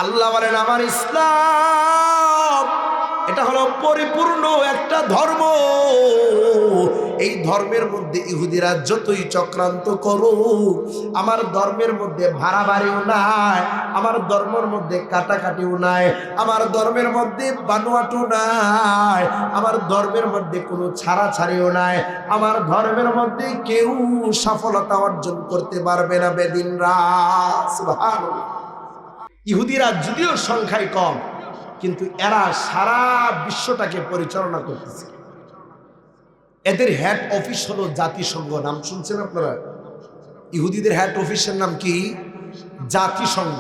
আল্লাহ বলেন আমার ইসলাম এটা হলো পরিপূর্ণ একটা ধর্ম। এই ধর্মের মধ্যে ইহুদিরা যতই চক্রান্ত করুক, আমার ধর্মের মধ্যে ভাড়াবাড়িও নাই, আমার ধর্মের মধ্যে কাটাকাটিও নাই, আমার ধর্মের মধ্যে বানোয়াটু নাই, আমার ধর্মের মধ্যে কোনো ছাড়াছাড়িও নাই, আমার ধর্মের মধ্যে কেউ সফলতা অর্জন করতে পারবে না বেদিন রাত। সুবহানাল্লাহ। ইহুদিরা যদিও সংখ্যায় কম, কিন্তু এরা সারা বিশ্বটাকে পরিচালনা করতেছে। এদের হেড অফিস হলো জাতিসংঘ। নাম শুনছেন আপনারা? ইহুদিদের হেড অফিসের নাম কি? জাতিসংঘ।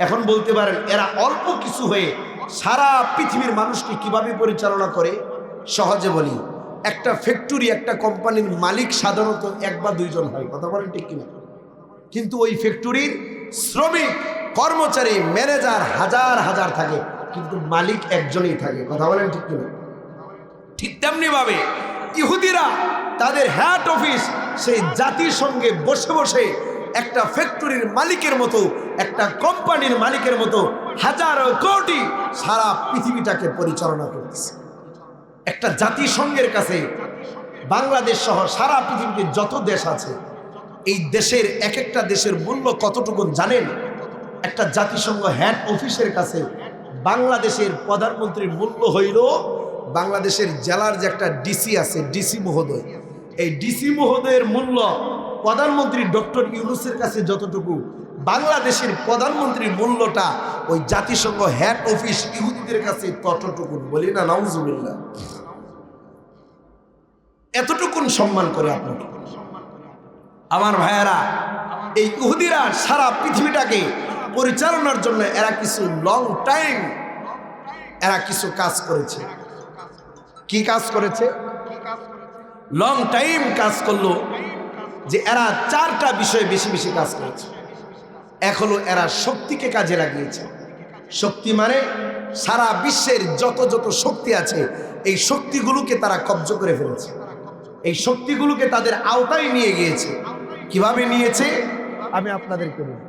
এখন বলতে পারেন এরা অল্প কিছু হয়ে সারা পৃথিবীর মানুষকে কিভাবে পরিচালনা করে? সহজে বলি, একটা ফ্যাক্টরি, একটা কোম্পানির মালিক সাধারণত এক বা দুইজন হয়, কথা বলেন ঠিক কিনা? কিন্তু ওই ফ্যাক্টরির শ্রমিক, কর্মচারী, ম্যানেজার হাজার হাজার থাকে, কিন্তু মালিক একজনই থাকে, কথা বলেন ঠিক কিনা? ঠিক তেমনি ভাবে ইহুদিরা তাদের হেড অফিস সেই জাতিসংঘে বসে বসে একটা ফ্যাক্টরির মালিকের মতো, একটা কোম্পানির মালিকের মতো হাজার কোটি সারা পৃথিবীটাকে পরিচালনা করতেছে। একটা জাতিসংঘের কাছে বাংলাদেশ সহ সারা পৃথিবীতে যত দেশ আছে, এই দেশের এক একটা দেশের মূল্য কতটুকু জানেন? একটা জাতিসংঘ হেড অফিসের কাছে বাংলাদেশের প্রধানমন্ত্রীর মূল্য হইল, বাংলাদেশের জেলার যে একটা ডিসি আছে, ডিসি মহোদয়, এই ডিসি মহোদয়ের মূল্য প্রধানমন্ত্রী ডক্টর ইউনূসের কাছে যতটুকু, বাংলাদেশের প্রধানমন্ত্রীর মূল্যটা ওই জাতিসংঘ হেড অফিস ইহুদিদের কাছে ততটুকু। বলি না নাউজুবিল্লাহ? এতটুকুন সম্মান করে আপনাকে। আমার ভাইয়েরা, এই ইহুদিরা সারা পৃথিবীটাকে পরিচালনার জন্য এরা কিছু লং টাইম এরা কিছু কাজ করেছে। কি কাজ করেছে? লং টাইম কাজ করলো যে এরা চারটা বিষয়ে বেশি বেশি কাজ করেছে। এক হলো এরা শক্তিকে কাজে লাগিয়েছে। শক্তি মানে সারা বিশ্বের যত যত শক্তি আছে, এই শক্তিগুলোকে তারা কব্জ করে ফেলেছে, এই শক্তিগুলোকে তাদের আওতায় নিয়ে গিয়েছে। কিভাবে নিয়েছে আমি আপনাদেরকে বলি।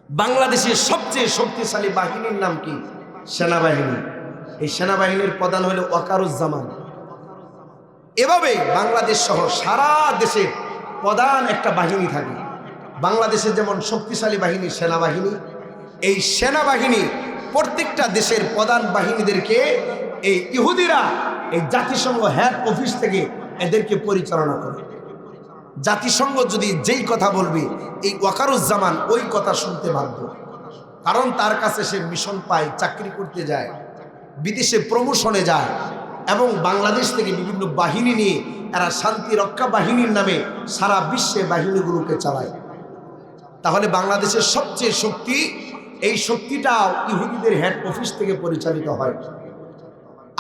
বাংলাদেশের সবচেয়ে শক্তিশালী বাহিনীর নাম কি? সেনাবাহিনী। এই সেনাবাহিনীর প্রধান হলো ওয়াকারুজ্জামান। এভাবে বাংলাদেশ সহ সারা দেশে প্রধান একটা বাহিনী থাকে। বাংলাদেশের যেমন শক্তিশালী বাহিনী সেনাবাহিনী, এই সেনাবাহিনী প্রত্যেকটা দেশের প্রধান বাহিনীদেরকে এই ইহুদিরা এই জাতিসংঘ হেড অফিস থেকে এদেরকে পরিচালনা করে। জাতিসংঘ যদি যেই কথা বলবে, এই ওয়াকারুজ্জামান ওই কথা শুনতে বাধ্য। কারণ তার কাছে সে মিশন পায়, চাকরি করতে যায়, বিদেশে প্রমোশনে যায়, এবং বাংলাদেশ থেকে বিভিন্ন বাহিনী নিয়ে এরা শান্তি রক্ষা বাহিনীর নামে সারা বিশ্বে বাহিনীগুলোকে চালায়। তাহলে বাংলাদেশের সবচেয়ে শক্তি, এই শক্তিটাও ইহুদিদের হেড অফিস থেকে পরিচালিত হয়।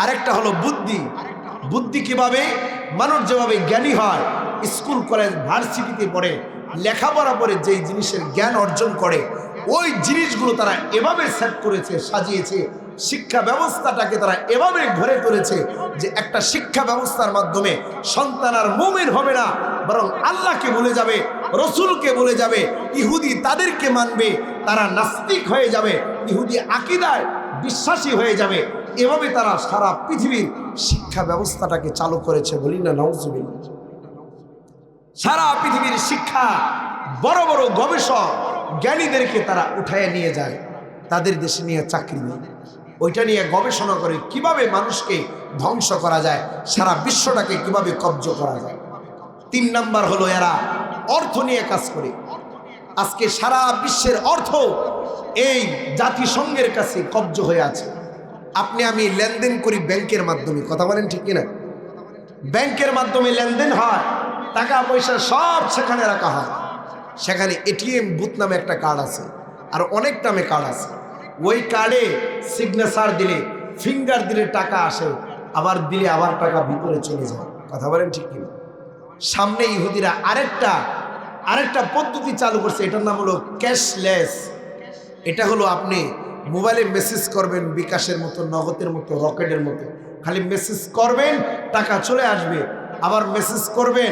আরেকটা হলো বুদ্ধি। বুদ্ধি কিভাবে? মানুষ যেভাবে জ্ঞানী হয়, স্কুল কলেজ ভার্সিটিতে পড়ে, লেখাপড়া করে যেই জিনিসের জ্ঞান অর্জন করে, ওই জিনিসগুলো তারা এভাবে সেট করেছে, সাজিয়েছে। শিক্ষা ব্যবস্থাটাকে তারা এভাবে ঘরে তুলেছে যে একটা শিক্ষা ব্যবস্থার মাধ্যমে সন্তান আর মুমিন হবে না, বরং আল্লাহকে ভুলে যাবে, রসুলকে ভুলে যাবে, ইহুদি তাদেরকে মানবে, তারা নাস্তিক হয়ে যাবে, ইহুদি আকীদায় বিশ্বাসী হয়ে যাবে। এভাবে তারা সারা পৃথিবীর শিক্ষা ব্যবস্থাটাকে চালু করেছে। বলি না নাউজুবিল্লাহ? সারা পৃথিবীর শিক্ষা বড় বড় গবেষক জ্ঞানীদেরকে তারা উঠায় নিয়ে যায়, তাদের দেশে নিয়ে চাকরি নেয়, ওইটা নিয়ে গবেষণা করে কিভাবে মানুষকে ধ্বংস করা যায়, সারা বিশ্বটাকে কিভাবে কব্জ করা যায়। 3 নাম্বার হলো এরা অর্থ নিয়ে কাজ করে। আজকে সারা বিশ্বের অর্থ এই জাতিসংঘের কাছে কব্জ হয়ে আছে। আপনি আমি লেনদেন করি ব্যাংকের মাধ্যমে, কথা বলেন ঠিক কিনা? ব্যাংকের মাধ্যমে লেনদেন হয়, টাকা পয়সা সব সেখানে রাখা হয়। সেখানে এটিএম বুথ নামে একটা কার্ড আছে, আর অনেক নামে কার্ড আছে। ওই কার্ডে সিগনেচার দিলে, ফিঙ্গার দিলে টাকা আসে, আবার দিলে আবার টাকা ভিতরে চলে যায়, কথা বলেন ঠিক কিনা? সামনে ইহুদিরা আরেকটা পদ্ধতি চালু করছে, এটার নাম হলো ক্যাশলেস। এটা হলো আপনি মোবাইলে মেসেজ করবেন, বিকাশের মতো, নগদের মতো, রকেটের মতো, খালি মেসেজ করবেন, টাকা চলে আসবে, আবার মেসেজ করবেন,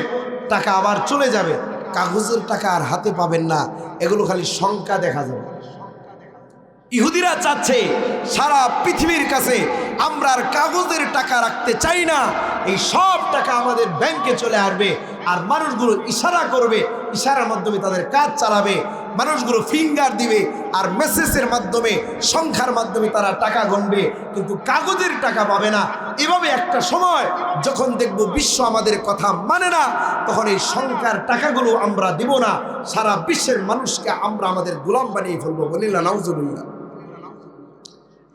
টাকা আবার চলে যাবে। কাগজের টাকা আর হাতে পাবেন না, এগুলো খালি সংখ্যা দেখা যাবে। ইহুদিরা চাচ্ছে সারা পৃথিবীর কাছে আমরা আর কাগজের টাকা রাখতে চাই না, এই সব টাকা আমাদের ব্যাংকে চলে আসবে, আর মানুষগুলো ইশারা করবে, ইশারার মাধ্যমে তাদের কাজ চালাবে, মানুষগুলো ফিঙ্গার দিবে আর মেসেজের মাধ্যমে, সংখ্যার মাধ্যমে তারা টাকা গণবে, কিন্তু কাগজের টাকা পাবে না। এভাবে একটা সময় যখন দেখব বিশ্ব আমাদের কথা মানে না, তখন এই সংখ্যার টাকাগুলো আমরা দিব না, সারা বিশ্বের মানুষকে আমরা আমাদের গোলাম বানিয়ে ফেলবো। বলিল্লাহ নাউজুবিল্লাহ।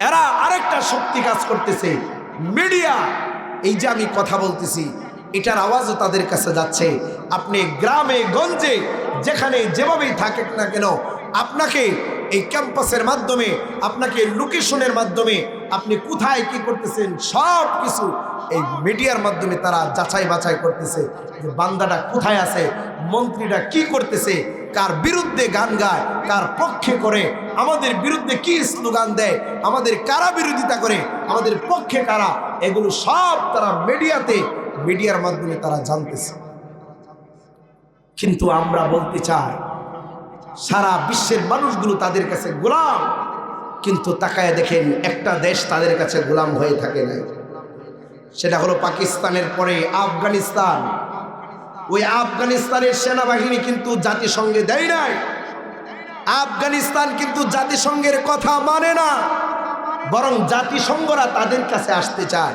এরা আরেকটা শক্তি কাজ করতেছে, মিডিয়া। এই যে আমি কথা বলতেছি, এটার আওয়াজও তাদের কাছে যাচ্ছে। আপনি গ্রামে গঞ্জে যেখানে যেভাবেই থাকেন না কেন, আপনাকে এই ক্যাম্পাসের মাধ্যমে, আপনাকে লোকেশনের মাধ্যমে, আপনি কোথায় কি করতেছেন সব কিছু এই মিডিয়ার মাধ্যমে তারা যাচাই বাছাই করতেছে যে বান্দাটা কোথায় আছে, মন্ত্রীটা কি করতেছে, কার বিরুদ্ধে গান গায়, কার পক্ষে করে, আমাদের বিরুদ্ধে কি স্লোগান দেয়, আমাদের কারা বিরোধিতা করে, আমাদের পক্ষে কারা, এগুলো সব তারা মিডিয়ার মাধ্যমে তারা জানতেছে। কিন্তু আমরা বলতে চাই সারা বিশ্বের মানুষগুলো তাদের কাছে গোলাম, কিন্তু তাকায় দেখেন একটা দেশ তাদের কাছে গোলাম হয়ে থাকে না, সেটা হলো পাকিস্তানের পরে আফগানিস্তান। ওই আফগানিস্তানের সেনাবাহিনী কিন্তু জাতিসংঘে দেয় নাই, আফগানিস্তান কিন্তু জাতিসংঘের কথা মানে না, বরং জাতিসংঘরা তাদের কাছে আসতে চায়,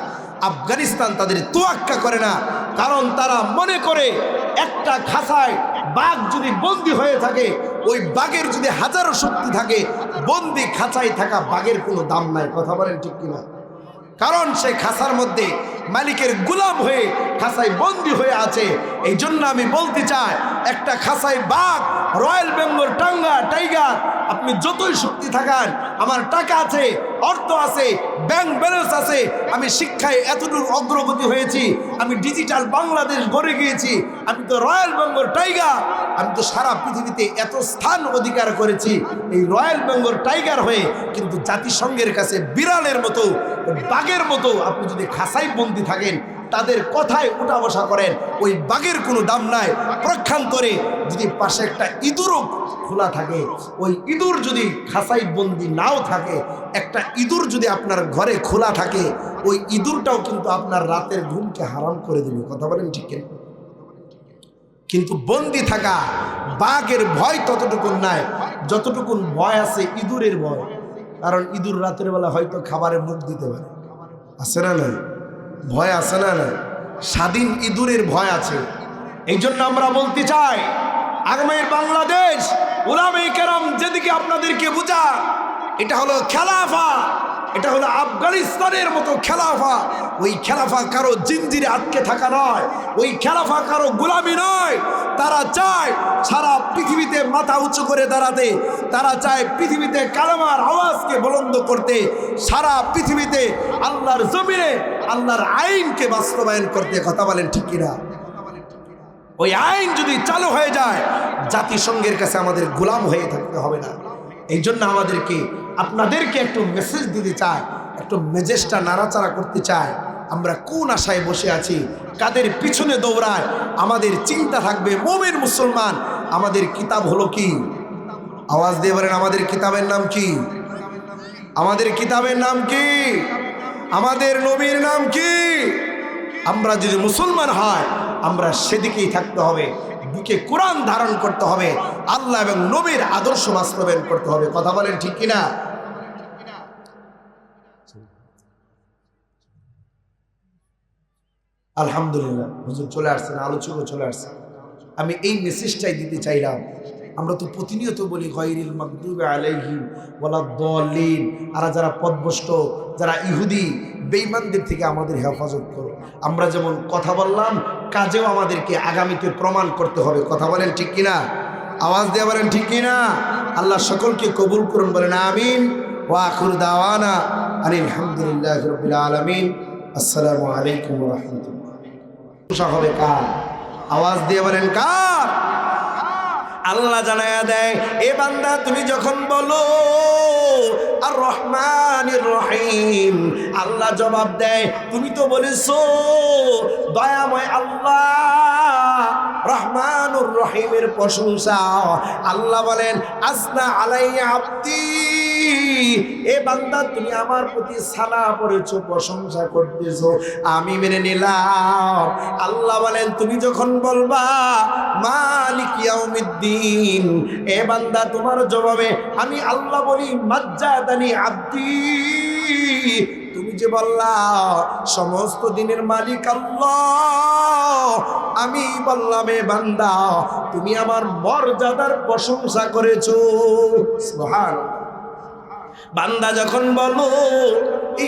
আফগানিস্তান তাদের তোয়াক্কা করে না। কারণ তারা মনে করে একটা খাঁচায় বাঘ যদি বন্দী হয়ে থাকে, ওই বাঘের যদি হাজারো শক্তি থাকে, বন্দী খাঁচায় থাকা বাঘের কোনো দাম নাই। কথা বলেন ঠিক কিনা? কারণ সে খাঁচার মধ্যে মালিকের গোলাম হয়ে খাঁচায় বন্দী হয়ে আছে। এই জন্য আমি বলতে চাই, একটা খাঁচায় বাঘ, রয়্যাল বেঙ্গল টাইগার, আপনি যতই শক্তি থাকান, আমার টাকা আছে, অর্থ আছে, ব্যাংক ব্যালেন্স আছে, আমি শিক্ষায় এতটুকু অগ্রগতি হয়েছি, আমি ডিজিটাল বাংলাদেশ গড়ে গিয়েছি, আমি তো রয়্যাল বেঙ্গল টাইগার, আমি তো সারা পৃথিবীতে এত স্থান অধিকার করেছি এই রয়্যাল বেঙ্গল টাইগার হয়ে, কিন্তু জাতিসংঘের কাছে বিড়ালের মতো, বাঘের মতো আপনি যদি খাঁচায় বন্দী থাকেন, তাদের কথায় উঠা বসা করেন, ওই বাঘের কোনো দাম নাই। প্রক্ষান্তরে যদি পাশে একটা ইঁদুরও খোলা থাকে, ওই ইঁদুর যদি খাঁচাই বন্দি নাও থাকে, একটা ইঁদুর যদি আপনার ঘরে খোলা থাকে, ওই ইঁদুরটাও কিন্তু আপনার রাতের ঘুমকে হারাম করে দেবে। কথা বলেন ঠিক কিনা? কিন্তু বন্দি থাকা বাঘের ভয় ততটুকুন নাই যতটুকুন ভয় আছে ইঁদুরের ভয়। কারণ ইঁদুর রাতের বেলা হয়তো খাবারে মুখ দিতে পারে, আছে না না? ভয় আছে না না? স্বাধীন ইঁদুরের ভয় আছে। এই জন্য আমরা বলতে চাই, আগামীর বাংলাদেশ উলামায়ে কেরাম যেদিকে আপনাদেরকে বুঝা, এটা হলো খেলাফা, এটা হলো আফগানিস্তানের মতো খেলাফা। ওই খেলাফা কারো জিনজিরে আটকে থাকা নয়, ওই খেলাফা কারো গোলামি নয়। তারা চায় সারা পৃথিবীতে মাথা উঁচু করে দাঁড়াতে, তারা চায় পৃথিবীতে কালেমার আওয়াজকে বুলন্দ করতে, সারা পৃথিবীতে আল্লাহর জমিনে আল্লাহর আইনকে বাস্তবায়ন করতে। কথা বলেন ঠিক কিনা? ওই আইন যদি চালু হয়ে যায়, জাতিসংঘের কাছে আমাদের গোলাম হয়ে থাকতে হবে না। এই জন্য আপনাদেরকে একটু মেসেজ দিতে চাই, একটু মেজেজটা নাড়াচাড়া করতে চাই। আমরা কোন আশায় বসে আছি, কাদের পিছনে দৌড়ায়, আমাদের চিন্তা থাকবে মুমিন মুসলমান আমাদের কিতাব হলো কি? আওয়াজ দিয়ে বলেন, আমাদের কিতাবের নাম কি? আমাদের কিতাবের নাম কি? আমাদের নবীর নাম কি? আমরা যদি মুসলমান হয়, আমরা সেদিকেই থাকতে হবে, বুকে কোরআন ধারণ করতে হবে, আল্লাহ এবং নবীর আদর্শ বাস্তবায়ন করতে হবে। কথা বলেন ঠিক কিনা? আলহামদুলিল্লাহ, হুজুর চলে আসছেন, আলোচকও চলে আসছে। আমি এই মেসেজটাই দিতে চাইলাম। আমরা তো প্রতিনিয়ত বলি গায়রিল মাগদুবি আলাইহিম ওয়ালাদ-দাল্লিন, আর যারা পথভ্রষ্ট, যারা ইহুদি বেঈমানদের থেকে আমাদের হেফাজত করো। আমরা যেমন কথা বললাম, কাজেও আমাদেরকে আগামীতে প্রমাণ করতে হবে। কথা বলেন ঠিক কিনা? আওয়াজ দিয়ে বলেন ঠিক কিনা? আল্লাহ সকলকে কবুল করুন, বলেন আমিন। ওয়া আখিরু দাওয়ানা আনিল হামদুলিল্লাহি রাব্বিল আলামিন। আসসালামু আলাইকুম ওয়া রাহমাতুল্লাহ। হবে কার? আওয়াজ দিয়ে বলেন কার? আল্লাহ জানায়া দেয়, এ বান্দা তুমি যখন বলো আর রহমানির রহিম, আল্লাহ জবাব দেয়, তুমি তো বলেছো দয়াময় আল্লাহ, রহমানুর রহিমের প্রশংসা। আল্লাহ বলেন, আসনা আলাইয়া আব্দি এ বান্দা তুমি আমার প্রতি সানা পড়েছো, প্রশংসা করতেছো, আমি মেনে নিলাম। আল্লাহ বলেন তুমি যখন বলবা মালিক ইয়াউমিদ্দিন, এ বান্দা তোমার জবাবে আমি আল্লাহ বলি মাজ্জাদানি আব্দি। তুমি যে বললা সমস্ত দিনের মালিক আল্লাহ, আমি বললাম এ বান্দা তুমি আমার মর্যাদার প্রশংসা করেছো। সুবহানাল্লাহ। বান্দা যখন বলো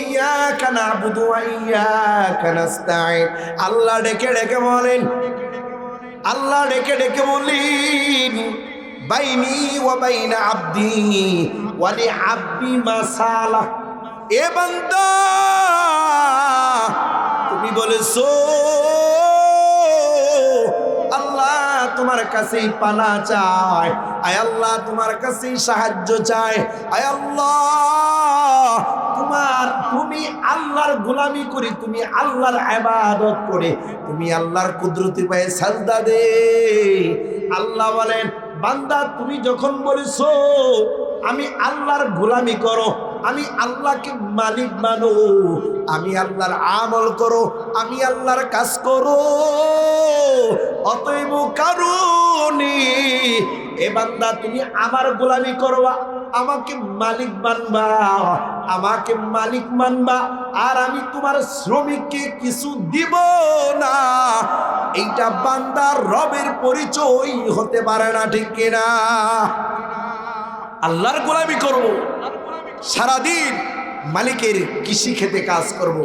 ইয়াকা নাবুদু ওয়া ইয়াকা নাস্তাঈন, আল্লাহ ডেকে ডেকে বলেন, আল্লাহ ডেকে ডেকে বলেন বাইনি ওয়া বাইনা আব্দি ওয়া লি আব্দি মাসালা। এ বান্দা তুমি বলেছো আল্লাহ তোমার কাছেই পানা চাই, আয় আল্লাহ তোমার কাছেই সাহায্য চাই, আয় আল্লাহ তুমি আল্লাহর গোলামি করি, তুমি আল্লাহর ইবাদত করে তুমি আল্লাহর কুদরতি পায়ে সাজদা দে। আল্লাহ বলেন বান্দা তুমি যখন বলেছো আমি আল্লাহর গোলামি করো, আমি আল্লাহকে মালিক মানো, আমি আল্লাহর আমল করো, আমি আল্লাহর কাজ করো, অতএব কারণে এ বান্দা তুমি আমার গোলামি করবা, আমাকে মালিক মানবা, আমাকে মালিক মানবা, আর আমি তোমার শ্রমিককে কিছু দিব না। এইটা বান্দার রবের পরিচয় হতে পারে না, ঠিক কিনা? আল্লাহর গোলামি করব, সারাদিন মালিকের কৃষি খেতে কাজ করব,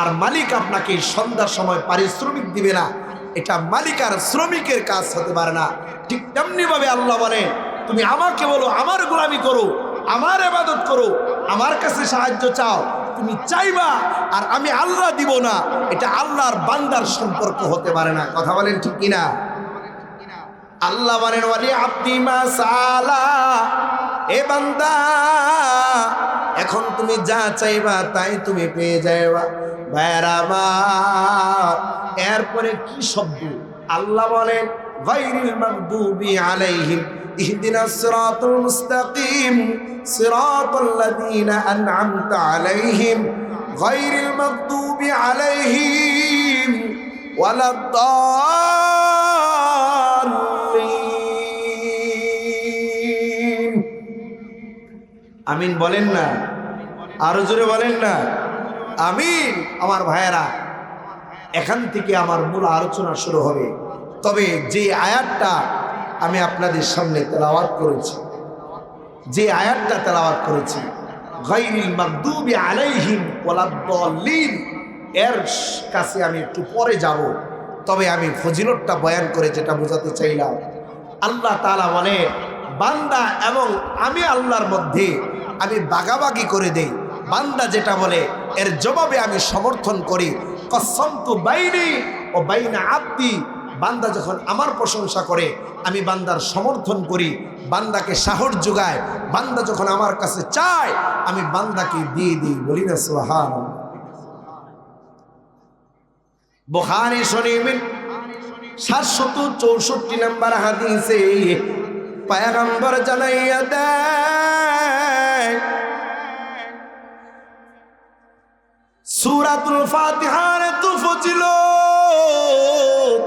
আর মালিক আপনাকে সন্ধ্যার সময় পারিশ্রমিক দিবে না, এটা মালিক আর শ্রমিকের কাজ হতে পারে না। ঠিক তেমনি ভাবে আল্লাহ বলে তুমি আমাকে বলো আমার গোলামি করো, আমার ইবাদত করো, আমার কাছে সাহায্য চাও, তুমি চাইবা আর আমি আল্লাহ দিব না, এটা আল্লাহর বান্দার সম্পর্ক হতে পারে না। কথা বলেন ঠিক কিনা? আল্লাহ বলেন ওয়ালি আব্দি মাসালা, এ বান্দা এখন তুমি যা চাইবা তাই তুমি পেয়ে যাইবা। ভাইরা আমার, এরপরে কি শব্দ? আল্লাহ বলেন গায়রিল মাগদুবি আলাইহিম ইহদিনাস সিরাতাল মুস্তাকিম সিরাতাল লাযিনা আন'আমতা আলাইহিম গায়রিল মাগদুবি আলাইহিম ওয়ালাদ-দাল্লিন। আমিন বলেন না? আরো জোরে বলেন না আমিন। আমার ভাইয়েরা, এখান থেকে আমার মূল আলোচনা শুরু হবে। তবে যে আয়াতটা আমি আপনাদের সামনে তেলাওয়াত করেছি, যে আয়াতটা তেলাওয়াত করেছি গায়রিল মাগদুবি আলাইহিম ওয়ালাদ-দাল্লিন, এর কাছে আমি একটু পরে যাব। তবে আমি ফজিলতটা বয়ান করে যেটা বোঝাতে চাইলাম, আল্লাহ তাআলা বলে বান্দা এবং আমি আল্লাহর মধ্যে আমি বাগাবাগি করে দেই। বান্দা যেটা বলে এর জবাবে আমি সমর্থন করি। কসমতু বাইনি ও বাইনা আব্দি, বান্দা যখন আমার প্রশংসা করে আমি বান্দার সমর্থন করি, বান্দাকে সাহস যোগায়। বান্দা যখন আমার কাছে চায় আমি বান্দাকে দিয়ে দিই। বলি না সুবহানাল্লাহ। বুখারী শরীফের 764 নম্বর হাদিসে পয়গম্বর জানাইয়া দেয় সূরাতুল ফাতিহার এত ফজিলত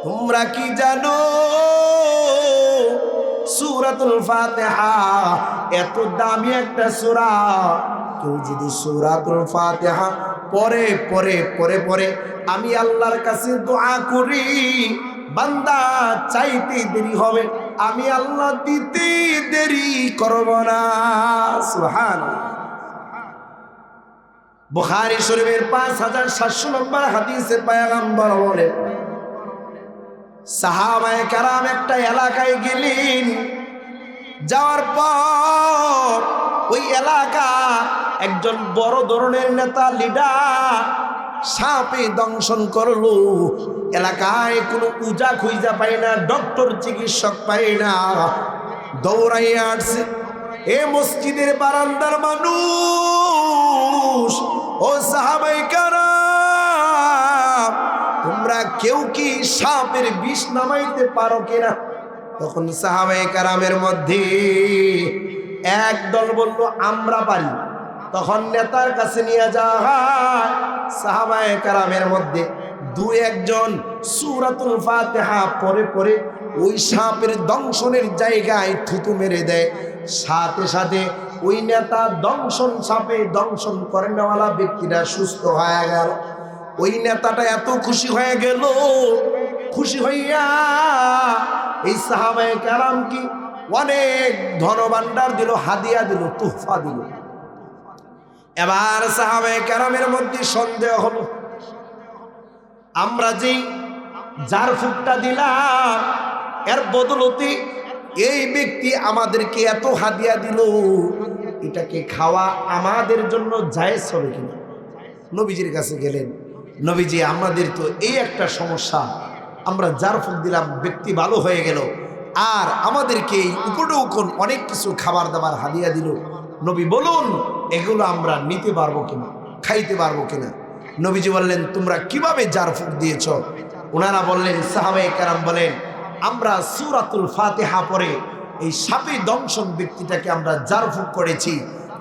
তোমরা কি জানো? সূরাতুল ফাতিহা এত দামি একটা সূরা, কেউ যদি সূরাতুল ফাতিহা পরে পরে পরে পরে আমি আল্লাহর কাছে দোয়া করি, বান্দা চাইতে দেরি হবে, আমি আল্লাহ দিতে দেরি করব না। সুবহানাল্লাহ। বুখারী শরীফের 5700 নম্বর হাদিসে পয়গম্বর বলেন সাহাবায়ে কেরাম একটা এলাকায় গেলেন, যাওয়ার পর ওই এলাকা একজন বড় ধরনের নেতা লিডার সাপে দংশন করলো। এলাকায় কোনো উজা খুঁজা পায় না, ডক্টর চিকিৎসক পায় না, দৌড়াইয়া আসছে। এ মসজিদের বারান্দার মানুষ, ও সাহাবায়ে কেরাম, তোমরা কেউ কি সাপের বিষ নামাইতে পারো কিনা? তখন সাহাবায়ে কেরামের মধ্যে একদল বলল আমরা পারি। তখন নেতার কাছে নিয়ে যাওয়া হয়। সাহাবায়ে কেরামের মধ্যে দুই একজন সূরাতুল ফাতিহা পড়ে পড়ে ওই সাপের দংশনের জায়গায় থুতু মেরে দেয়। সাথে সাথে ওই নেতা সাপে দংশন করে নেওয়ালা ব্যক্তিটা সুস্থ হয়ে গেল। ওই নেতাটা এত খুশি হয়ে গেল, খুশি হইয়া এই সাহাবায়ে কেরাম কি অনেক ধনভাণ্ডার দিল, হাদিয়া দিল, তোহফা দিল। এবার সাহাবায়ে কেরামের মধ্যে সন্দেহ হলো, আমরা যে যার ফুকটা দিলাম এর বদলতে এই ব্যক্তি আমাদেরকে এত হাদিয়া দিল, এটাকে খাওয়া আমাদের জন্য জায়েজ হবে কিনা? নবীজির কাছে গেলেন, নবীজি আমাদের তো এই একটা সমস্যা, আমরা যার ফুক দিলাম ব্যক্তি ভালো হয়ে গেল, আর আমাদেরকে এই উপঢৌকন অনেক কিছু খাবার দাবার হাদিয়া দিল, নবী বলুন এগুলো আমরা নিতে পারবো কিনা, খাইতে পারবো কিনা? নবীজি বললেন তোমরা কিভাবে জার ফুক দিয়েছ? ওনারা বললেন, সাহাবায়ে কেরাম বলেন, আমরা সূরাতুল ফাতিহা পড়ে এই সাপে দংশন ব্যক্তিটাকে আমরা জার ফুক করেছি,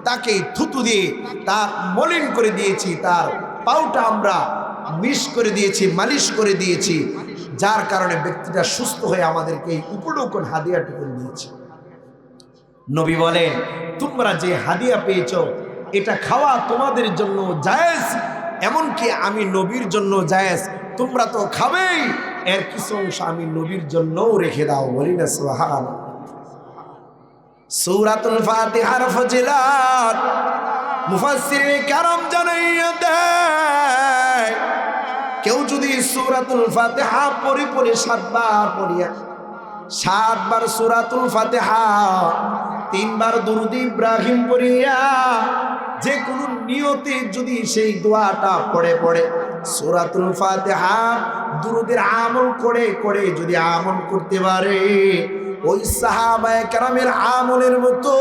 তাকে থুতু দিয়ে তার মলিন করে দিয়েছি, তার পাউটা আমরা মিশ করে দিয়েছি, মালিশ করে দিয়েছি, যার কারণে ব্যক্তিটা সুস্থ হয়ে আমাদেরকে এই উপঢৌকন হাদিয়াটুকু দিয়েছে। নবী বলেন তোমরা যে হাদিয়া পেয়েছ এটা খাওয়া তোমাদের জন্য জায়েজ, এমনকি আমি নবীর জন্য জায়েজ, তোমরা তো খাবেই, এর কিছু অংশ আমি নবীর জন্যও রেখে দাও। বলি না সুবহানাল্লাহ। সূরাতুল ফাতিহার ফজিলত মুফাসসিরিনে কেরাম জানাইয়া দেয়, কেউ যদি সূরাতুল ফাতিহা পড়ে 7 বার পড়িয়া, 7 বার সূরাতুল ফাতিহা, 3 বার দুরূদ ইব্রাহিম পড়িয়া, যে কোন নিয়তে যদি সেই দোয়াটা পড়ে সূরাতুল ফাতিহা দুরূদের আমল করে যদি আমল করতে পারে, ওই সাহাবায়ে কেরামের আমলের মতো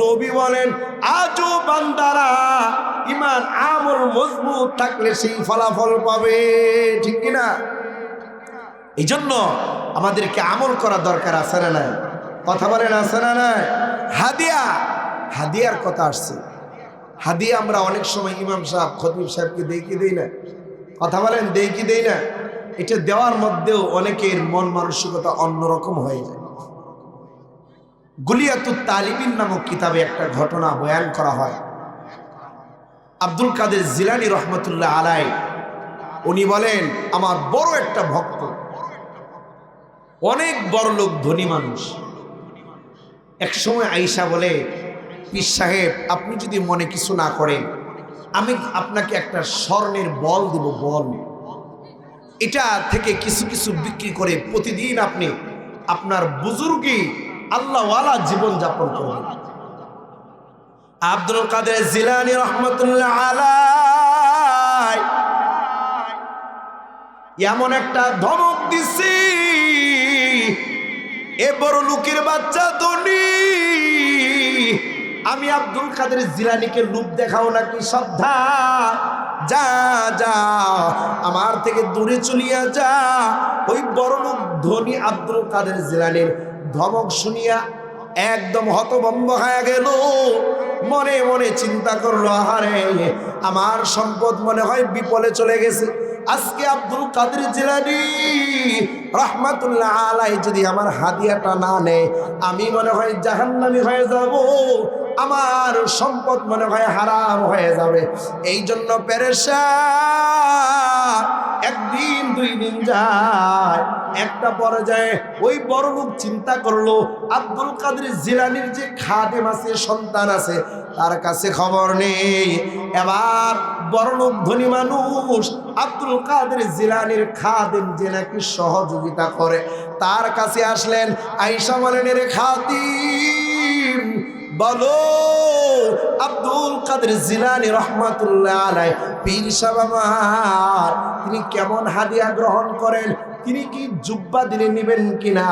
নবী বলেন আজও বান্দারা ঈমান আমল মজবুত থাকলে সেই ফলাফল পাবে, ঠিক কিনা? এই জন্য আমাদেরকে আমল করা দরকার, আছে না নাই? কথা বলেন, আছে না নাই? হাদিয়ার কথা আসছে। হাদিয়া আমরা অনেক সময় ইমাম সাহেব, খতিব সাহেবকে দেই কি দেই না? কথা বলেন, দেই কি দেই না? এটা দেওয়ার মধ্যেও অনেকের মন মানসিকতা অন্যরকম হয়ে যায়। গুলিয়াতুত তালিবিন নামক কিতাবে একটা ঘটনা বয়ান করা হয়। আব্দুল কাদের জিলানী রহমতুল্লাহ আলাই উনি বলেন, আমার বড় একটা ভক্ত, অনেক বড় লোক, ধনী মানুষ। এক সময় আয়েশা বলে, পীর সাহেব আপনি যদি মনে কিছু না করেন, আমি আপনাকে একটা স্বর্ণের বল দেব, বল, এটা থেকে কিছু কিছু বিক্রি করে প্রতিদিন আপনি আপনার বুজুর্গি আল্লাহওয়ালা জীবন যাপন করবেন। আব্দুল কাদের জিলানী রহমতুল্লাহ আলাই এমন একটা ধমক দিছি, এ বড় লোকের বাচ্চা ধনী, আমি আব্দুল কাদের জিলানীকে লোভ দেখাও নাকি শ্রদ্ধা? যা যা আমার থেকে দূরে চলিয়া যা। ওই বড় লোক ধনী আব্দুল কাদের জিলানীর ধমক শুনিয়া একদম হতভম্ব হয়ে গেল। মনে মনে চিন্তা করলো, আহারে আমার সম্পদ মনে হয় বিপলে চলে গেছে। আজকে আব্দুল কাদের জিলানী রহমাতুল্লাহ আলাইহি যদি আমার হাদিয়াটা না নেয়, আমি মনে হয় জাহান্নামী হয়ে যাব, আমার সম্পদ মনে হয় হারাম হয়ে যাবে। এই জন্য পেরেশান। একদিন 2 দিন যায়, একটা পর্যায়ে ওই বড় লোক চিন্তা করলো, আব্দুল কাদের জিলানীর যে খাদেম আছে, সন্তান আছে, তার কাছে খবর নেই। এবার বড় লোক ধনী মানুষ আব্দুল কাদের জিলানীর খাদেম যে নাকি সহযোগিতা করে, তার কাছে আসলেন। আয়েশা বলেন, রে খাদিম বলো আব্দুল কাদের জিলানী রহমাতুল্লাহ আলাইহি পীর সাহেব আমার, তিনি কেমন হাদিয়া গ্রহণ করেন? তিনি কি জুব্বা দিলে নেবেন কিনা?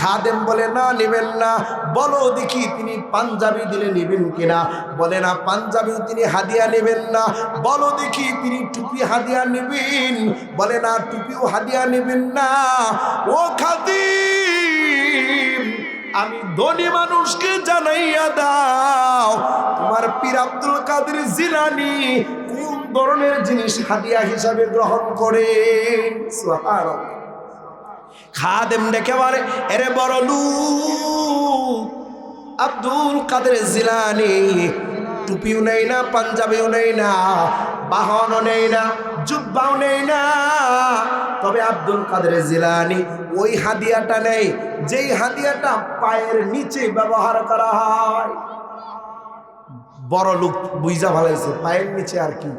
খাদেম বলে, না নেবেন না। বলো দেখি তিনি পাঞ্জাবি দিলে নেবেন কিনা? বলে, না পাঞ্জাবিও তিনি হাদিয়া নেবেন না। বলো দেখি তিনি টুপি হাদিয়া নেবেন? বলে, না টুপিও হাদিয়া নেবেন না। ও খাদিম, আমি ধনী মানুষকে জানাইয়া দাও তোমার পীর আব্দুল কাদের জিলানী কোন ধরনের জিনিস হাদিয়া হিসাবে গ্রহণ করে। সুবহানাল্লাহ। খাদেম ডেকে বলে, এরে বড় লোক আব্দুল কাদের জিলানী টুপিও নেই না, পাঞ্জাবিও নেই না, বাহনও নেই না, জুব্বাও নেই না, তবে আব্দুল কাদের জিলানী ওই হাদিয়াটা নেই যেই হাদিয়াটা পায়ের নিচে ব্যবহার করা হয়। বড় লোক বুঝা ভালাইছে পায়ের নিচে আর কি,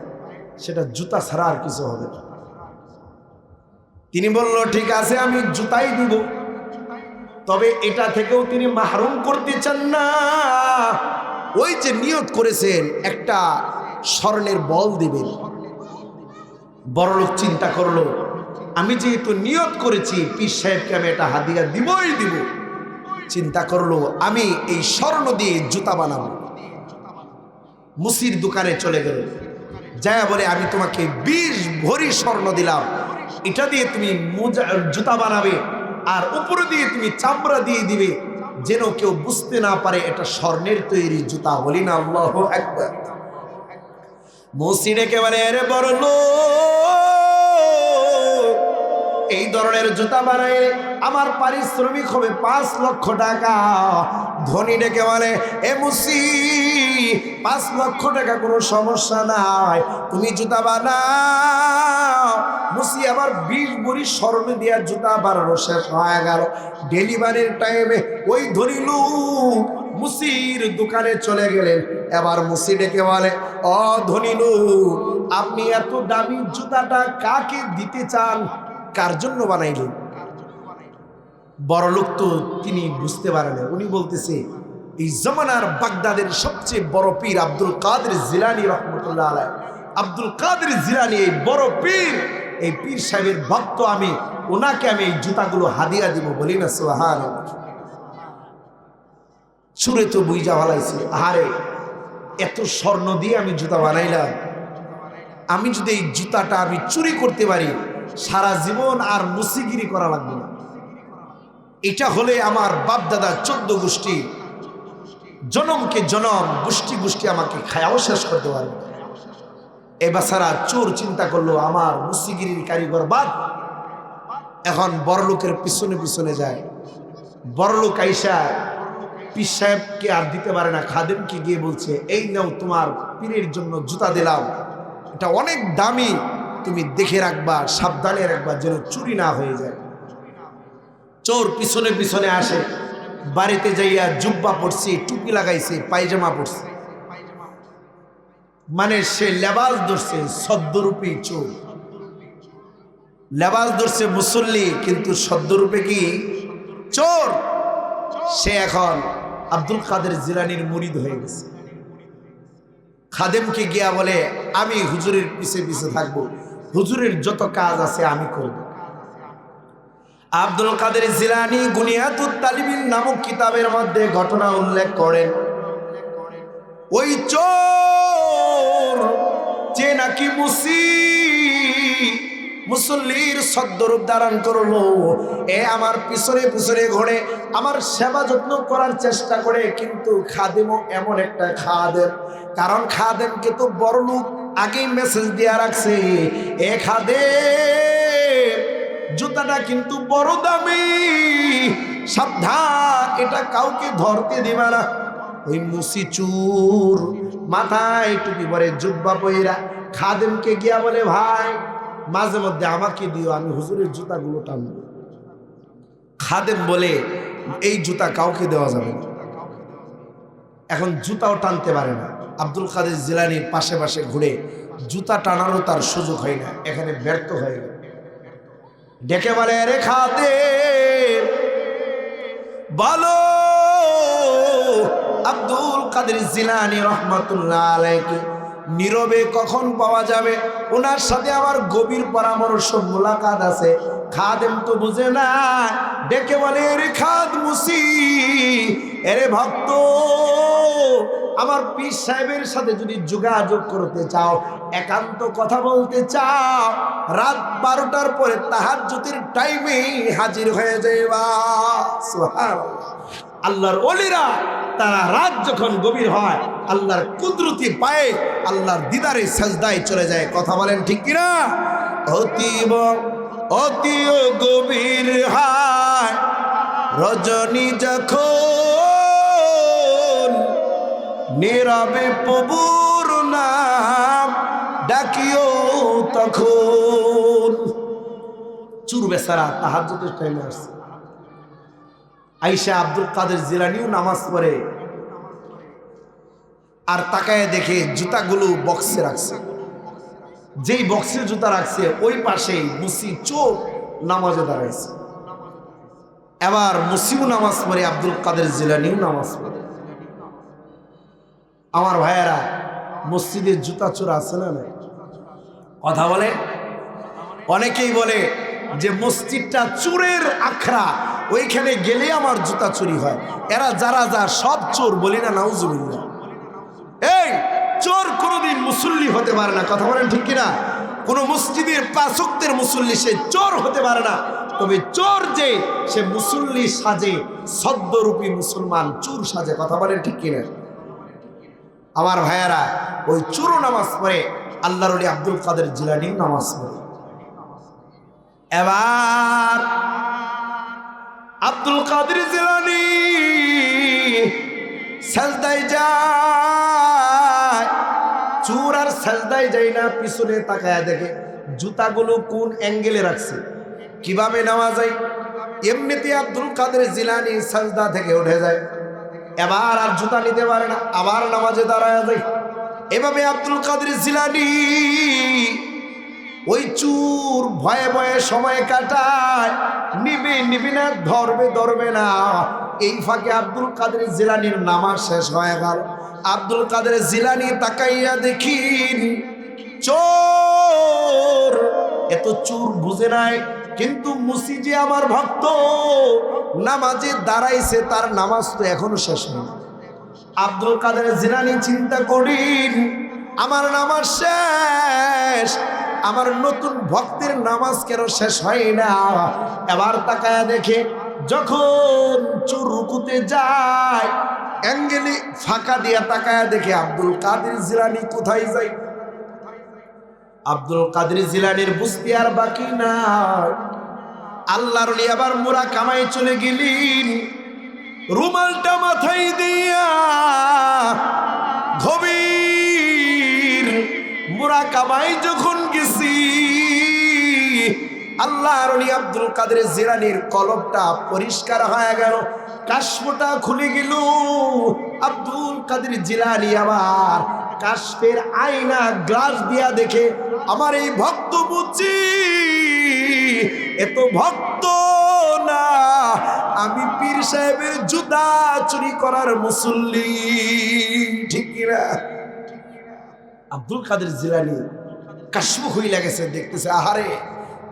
সেটা জুতা ছাড়া আর কিছু হবে না। তিনি বলল, ঠিক আছে আমি জুতাই দিব, তবে এটা থেকেও তিনি মাহরুম করতে চান না। ওই যে নিয়ত করেছেন একটা স্বর্ণের বল দিবেন। বড়লোক চিন্তা করলো, আমি যেহেতু নিয়ত করেছি পীর সাহেবকে আমি এটা হাদিয়া দিবই দিব, চিন্তা করলো আমি এই স্বর্ণ দিয়ে জুতা বানাবো। মুসির দোকানে চলে গেল, যায় বলে আমি তোমাকে 20 ভরি স্বর্ণ দিলাম, এটা দিয়ে তুমি জুতা বানাবে আর উপরে দিয়ে তুমি চামড়া দিয়ে দিবে, যেন কেউ বুঝতে না পারে এটা স্বর্ণের তৈরি জুতা। বলি না আল্লাহু আকবার। মুসি ডেকে বলে, আরে বড় লোক এই ধরনের জুতা বানায় আমার পারিশ্রমিক হবে 5 লক্ষ টাকা। ধনী ডেকে বলে, এ মুসি 5 লক্ষ টাকা কোনো সমস্যা নাই, তুমি জুতা বানাও। মুসি আবার 20 ভরি স্বর্ণ দিয়া জুতা বানানো শেষ হয়ে গেল। ডেলিভারির টাইমে ওই ধনী লোক মুসির দোকানে চলে গেলেন। এবার মুসি ডেকে বলে, ও ধনী লোক আপনি এত দামি জুতাটা কাকে দিতে চান, কার জন্য বানাইলেন? বড় লোক তো তিনি বুঝতে পারেন, উনি বলতেছে এই জমানার বাগদাদের সবচেয়ে বড় পীর আব্দুল কাদের জিলানী রহমতুল্লাহ আলাইহি, আব্দুল কাদের জিলানী এই বড় পীর, এই পীর সাহেবের ভক্ত আমি, ওনাকে আমি এই জুতাগুলো হাদিয়া দিব। বলি না সুবহানাল্লাহ। সুরে তো বুঝা ভালাইছে, আরে এত স্বর্ণ দিয়ে আমি জুতা বানাইলাম, আমি যদি এই জুতাটা আমি চুরি করতে পারি সারা জীবন আর মুসিগিরি করা লাগবে না। এটা হলে আমার বাপ দাদা 14 গোষ্ঠী জনমকে জনম গোষ্ঠী গোষ্ঠী আমাকে খায়াও শেষ করতে পারবে। এ বেচারা চোর চিন্তা করলো আমার মুসিগিরির কারিগর বাদ, এখন বড়লোকের পিছনে পিছনে যায়। বড়লোক আইসা পীর সাহেবকে আর দিতে পারে না, খাদেমকে গিয়ে বলছে, এই নাও তোমার পীরের জন্য জুতা দিলাম, এটা অনেক দামি, তুমি দেখে রাখবা, সাবধানে রাখবা যেন চুরি না হয়ে যায়। চোর পিছনে পিছনে আসে, বাড়িতে যাইয়া জুব্বা পড়ছে, টুপি লাগাইছে, পায়জামা পড়ছে, মানে সে লেবাস ধরছে 14 রূপী চোর। লেবাস ধরছে মুসল্লি, কিন্তু 14 রূপে কি চোর। সে এখন আব্দুল কাদের জিলানীর মুরিদ হয়ে গেছে। খাদেমকে গিয়া বলে, আমি হুজুরের পিছে পিছে থাকবো, হুজুরের যত কাজ আছে আমি করব। আব্দুল কাদের জিলানী গুনিয়াতুত তালিবিন নামক কিতাবের মধ্যে ঘটনা উল্লেখ করেন, ওই চোর যে নাকি মুসল্লির সদ্যরূপ ধারণ করলো, এ আমার পিছনে পিছনে ঘোরে, আমার সেবা যত্ন করার চেষ্টা করে, কিন্তু খাদেমও এমন একটা খাদেম, কারণ খাদেমকে তো বড় লোক আগেই মেসেজ দিয়া রাখছে, এ খাদেম জুতাটা কিন্তু বড় দামি, সাবধান, এটা কাউকে ধরতে দিবা না। ওই মুসি চুর মাথায় টুপি পরে জুব্বা পইরা খাদেমকে গিয়া বলে, ভাই মাঝে মধ্যে আমাকে দিও, আমি হুজুরের জুতাগুলো টানবো। খাদেম বলে, এই জুতা কাউকে দেওয়া যাবে না। এখন জুতাও টানতে পারে না। আব্দুল কাদের জিলানীর পাশে পাশে ঘুরে জুতা টানারও তার সুযোগ হয় না, এখানে ব্যর্থ হয়ে গেল। ডেকে বলে, রে খাদেম বলো আব্দুল কাদের জিলানী রহমাতুল্লাহ আলাইহি নীরবে কখন পাওয়া যাবে, ওনার সাথে আমার গভীর পরামর্শ মুলাকাত আছে। খাদেম তো বুঝে না, ডেকে বলে, রে খাদ মুসি, এরে ভক্ত, আমার পীর সাহেবের সাথে যদি যোগাযোগ করতে চাও, একান্ত কথা বলতে চাও, রাত 12টার পরে তাহাজ্জুদের টাইমে হাজির হয়ে যাইবা। সুবহানাল্লাহ। আল্লাহর ওলিরা তারা রাত যখন গভীর হয় আল্লাহর কুদরতি পায়ে আল্লাহর দিদারে সাজদায় চলে যায়। কথা বলেন ঠিক কিনা? অতীব গভীর হয় রজনী যখন নীরবে প্রভুর নাম ডাকিও তখন। চুর বেচারা তাহাজ্জুদের টাইমে আসছে, আইসা আব্দুল কাদের জিলানীও নামাজ পড়ে আর তাকায় দেখে জুতাগুলো বক্সে রাখছে। যেই বক্সে জুতা রাখছে ওই পাশেই মুসি চোর নামাজে দাঁড়াইছে। এবার মুসিও নামাজ পড়ে, আব্দুল কাদের জিলানীও নামাজ পড়ে। আমার ভাইয়েরা, মসজিদে জুতা চোর আছে না? কথা বলে। অনেকেই বলে যে মসজিদটা চোরের আখড়া, ওইখানে গেলে আমার জুতা চুরি হয়। এরা যারা যা সব চোর, বলি না নাউজুবিল্লাহ। এই চোর কোনোদিন মুসল্লি হতে পারে না। কথা বলেন ঠিক কিনা? কোন মসজিদের 5 ওয়াক্তের মুসল্লি সে চোর হতে পারে না। তবে চোর যে সে মুসল্লি সাজে, সদ্যরূপী মুসলমান চোর সাজে। কথা বলেন ঠিক কিনা? আমার ভাইয়ারা, ওই চোর নামাজ পড়ে, আল্লাহর ওলি আব্দুল কাদের জিলানী নামাজ পড়ে। এবার আব্দুল কাদের জিলানী সাজদায় যায়। চোর আর সাজদায় যায় না, পিছনে তাকায় দেখে জুতাগুলো কোন অ্যাঙ্গেলে রাখছে, কিভাবে নেওয়া যায়। এমনিতে আব্দুল কাদের জিলানী সাজদা থেকে উঠে যায়, এবার আর জুতা নিতে পারে না, আবার নামাজে দাঁড়ায় যায়। এভাবে আব্দুল কাদের জিলানী ওই চুর ভয়ে ভয়ে সময় কাটায়, নিবি না, ধরবে না। এই ফাঁকে আব্দুল কাদের জিলানীর নামাজ শেষ হয়ে গেল। আব্দুল কাদের জিলানী তাকাইয়া দেখিন চোর। এত চোর বুঝে নাই, কিন্তু মুসি যে আমার ভক্ত নামাজে দাঁড়াইছে, তার নামাজ তো এখনো শেষ হয়নি। আব্দুল কাদের জিলানী চিন্তা করিন, আমার নামাজ শেষ, আমার নতুন ভক্তের নামাজ কেন শেষ হয় না। এবার তাকায়া দেখে যখন চোর রুকুতে যায়, অ্যাঙ্গেলে ফাঁকা দিয়া তাকায়া দেখে আব্দুল কাদের জিলানী কোথায় যায়। আব্দুল কাদের জিলানীর বুঝতে আর বাকি নাই। আল্লাহর ওলি আবার মোরা কামাই চলে গেলেন, রুমালটা মাথায় দিয়া গভীর মোরা কামাই যখন গেছি, আল্লাহর ওলি আব্দুল কাদের জিলানীর কলবটা পরিষ্কার হয়ে গেল, কাশফটা খুলে গেল। আব্দুল কাদের জিলানী আবার কাশফের আয়না গ্লাস দিয়া দেখে আমার এই ভক্ত বুঝি এত ভক্ত না, আমি পীর সাহেবের জুতা চুরি করার মুসল্লি। ঠিক কিনা? আব্দুল কাদের জিলানী কাশফ হইয়া গেছে, দেখতেছে আহারে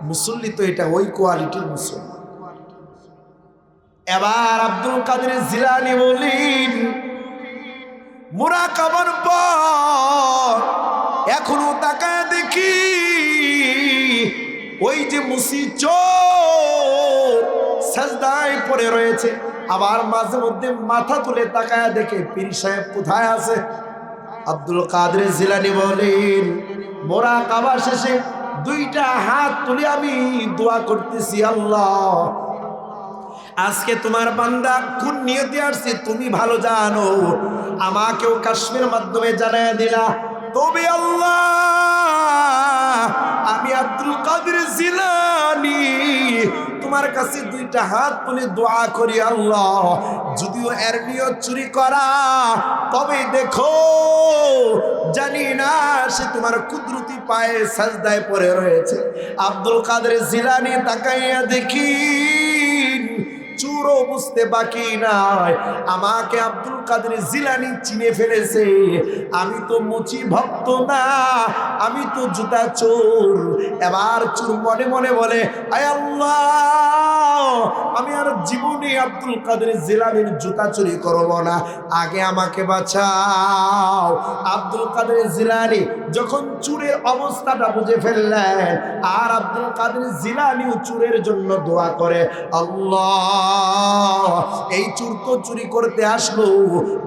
মুসল্লি তো এটা ওই কোয়ালিটির মুসল্লি। এবার আব্দুল কাদের জিলানী বলেন, মুরাকাবার পর এখনো তাকায় দেখি ওই যে মুসি চোর সাজদায় পড়ে রয়েছে। আবার মাঝে মধ্যে মাথা তুলে তাকায় দেখে পীর সাহেব কোথায় আছে। আব্দুল কাদের জিলানী বলেন, মুরাকাবা শেষে 2টা হাত তুলে আমি দোয়া করতেছি, আল্লাহ আজকে তোমার বান্দা কোন নিয়তে আসছে তুমি ভালো জানো, আমাকেও কাশ্মীর মাধ্যমে জানায় দিলা। তবে আল্লাহ আমি আব্দুল কাদের জিলানী তোমার কাছে 2টা হাত তুলে দোয়া করি, আল্লাহ যদিও এর নিয়ত চুরি করা, তবে দেখো জানি না সে তোমার কুদরতি পায়ে সাজদায় পড়ে রয়েছে। আব্দুল কাদের জিলানী তাকাইয়া দেখি চুরও বুঝতে বাকি নাই, আমাকে আব্দুল কাদের জিলানী চিনে ফেলেছে। আমি তো মুচি ভক্ত না, আমি তো জুতা চোর। এবার চোর মনে মনে বলে, আয় আল্লাহ আমি আর জীবনে আব্দুল কাদের জিলানীর জুতা চুরি করব না, আগে আমাকে বাঁচাও। আব্দুল কাদের জিলানী যখন চুরের অবস্থাটা বুঝে ফেললেন, আর আব্দুল কাদের জিলানীও চুরের জন্য দোয়া করে, আল্লাহ এই চুর তো চুরি করতে আসলো,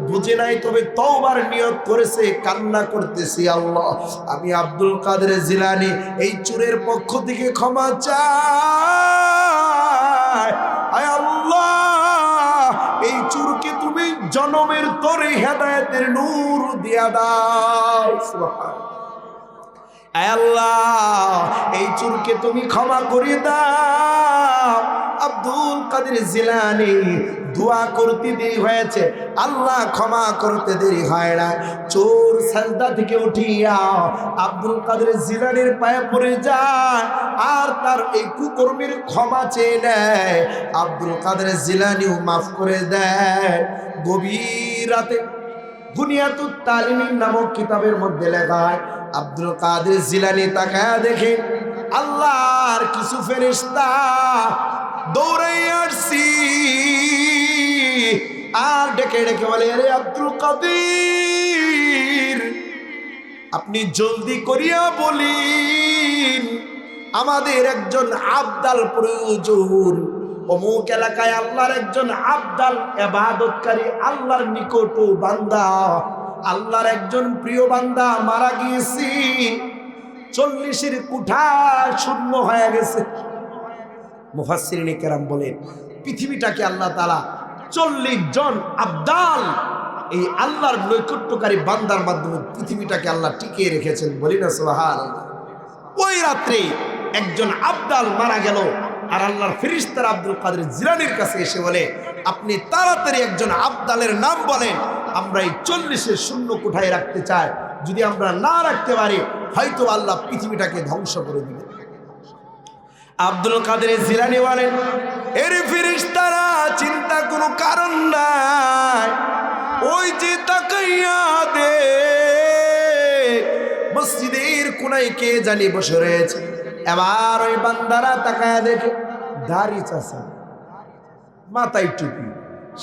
বুঝে নাই তবে তওবার নিয়ত করেছে, কান্না করতেছি আল্লাহ আমি আব্দুল কাদের জিলানী এই চুরের পক্ষ থেকে ক্ষমা চাই। আয় আল্লাহ এই চুরকে তুমি জনমের তরে হেদায়েতের নূর দিয়া দাও। সুবহানাল্লাহ। আয় আল্লাহ এই চুরকে তুমি ক্ষমা করে দাও। আব্দুল কাদের জিলানী দোয়া করতে দেরি হয়েছে, আল্লাহ ক্ষমা করতে দেরি হয় না। চোর সাজদা থেকে উঠিয়া আব্দুল কাদের জিলানীর পায়ে পড়ে যায় আর তার এই কুকর্মের ক্ষমা চেয়ে নেয়। আব্দুল কাদের জিলানীও মাফ করে দেয়। গভীর রাতে বুনিয়াতুত তালিমিন নামক কিতাবের মধ্যে লেখা হয়, আব্দুল কাদের জিলানী তাকায়া দেখে আল্লাহর কিছু ফেরেশতা দৌড়াই আসছি আর ডেকে ডেকে বলে, আরে আব্দুল কাদের আপনি জলদি করিয়া বলিন, আমাদের একজন আবদাল প্রয়োজন। অমুক এলাকায় আল্লাহর একজন আবদাল ইবাদতকারী আল্লাহর নিকট বান্দা, আল্লাহর একজন প্রিয় বান্দা মারা গিয়েছে, 40-এর কুঠা শূন্য হয়ে গেছে। মুফাসসিরিনে কেরাম বলেন পৃথিবীটাকে আল্লাহ তাআলা 40 জন আবদাল এই আল্লাহর নৈকট্যকারী বান্দার মাধ্যমে পৃথিবীটাকে আল্লাহ টিকিয়ে রেখেছেন। বলি না সুবহানাল্লাহ। ওই রাত্রে একজন আবদাল মারা গেল আর আল্লাহর ফেরেশতারা আব্দুল কাদের জিলানীর কাছে এসে বলে, আপনি তাড়াতাড়ি একজন আবদালের নাম বলেন, আমরা এই 40-এর শূন্য কোঠায় রাখতে চাই, যদি আমরা না রাখতে পারি হয়তো আল্লাহ পৃথিবীটাকে ধ্বংস করে দিবে। আব্দুল কাদের জিলানী বলেন, এর ফেরেশতারা চিন্তা কোনো কারণ নাই, ওই যে তাকাইয়া দে মসজিদের কোনায় কে জানি বসে রয়েছে। এবার ওই বান্দারা তাকায়া দেখে দাড়ি চাচা, মাথায় টুপি,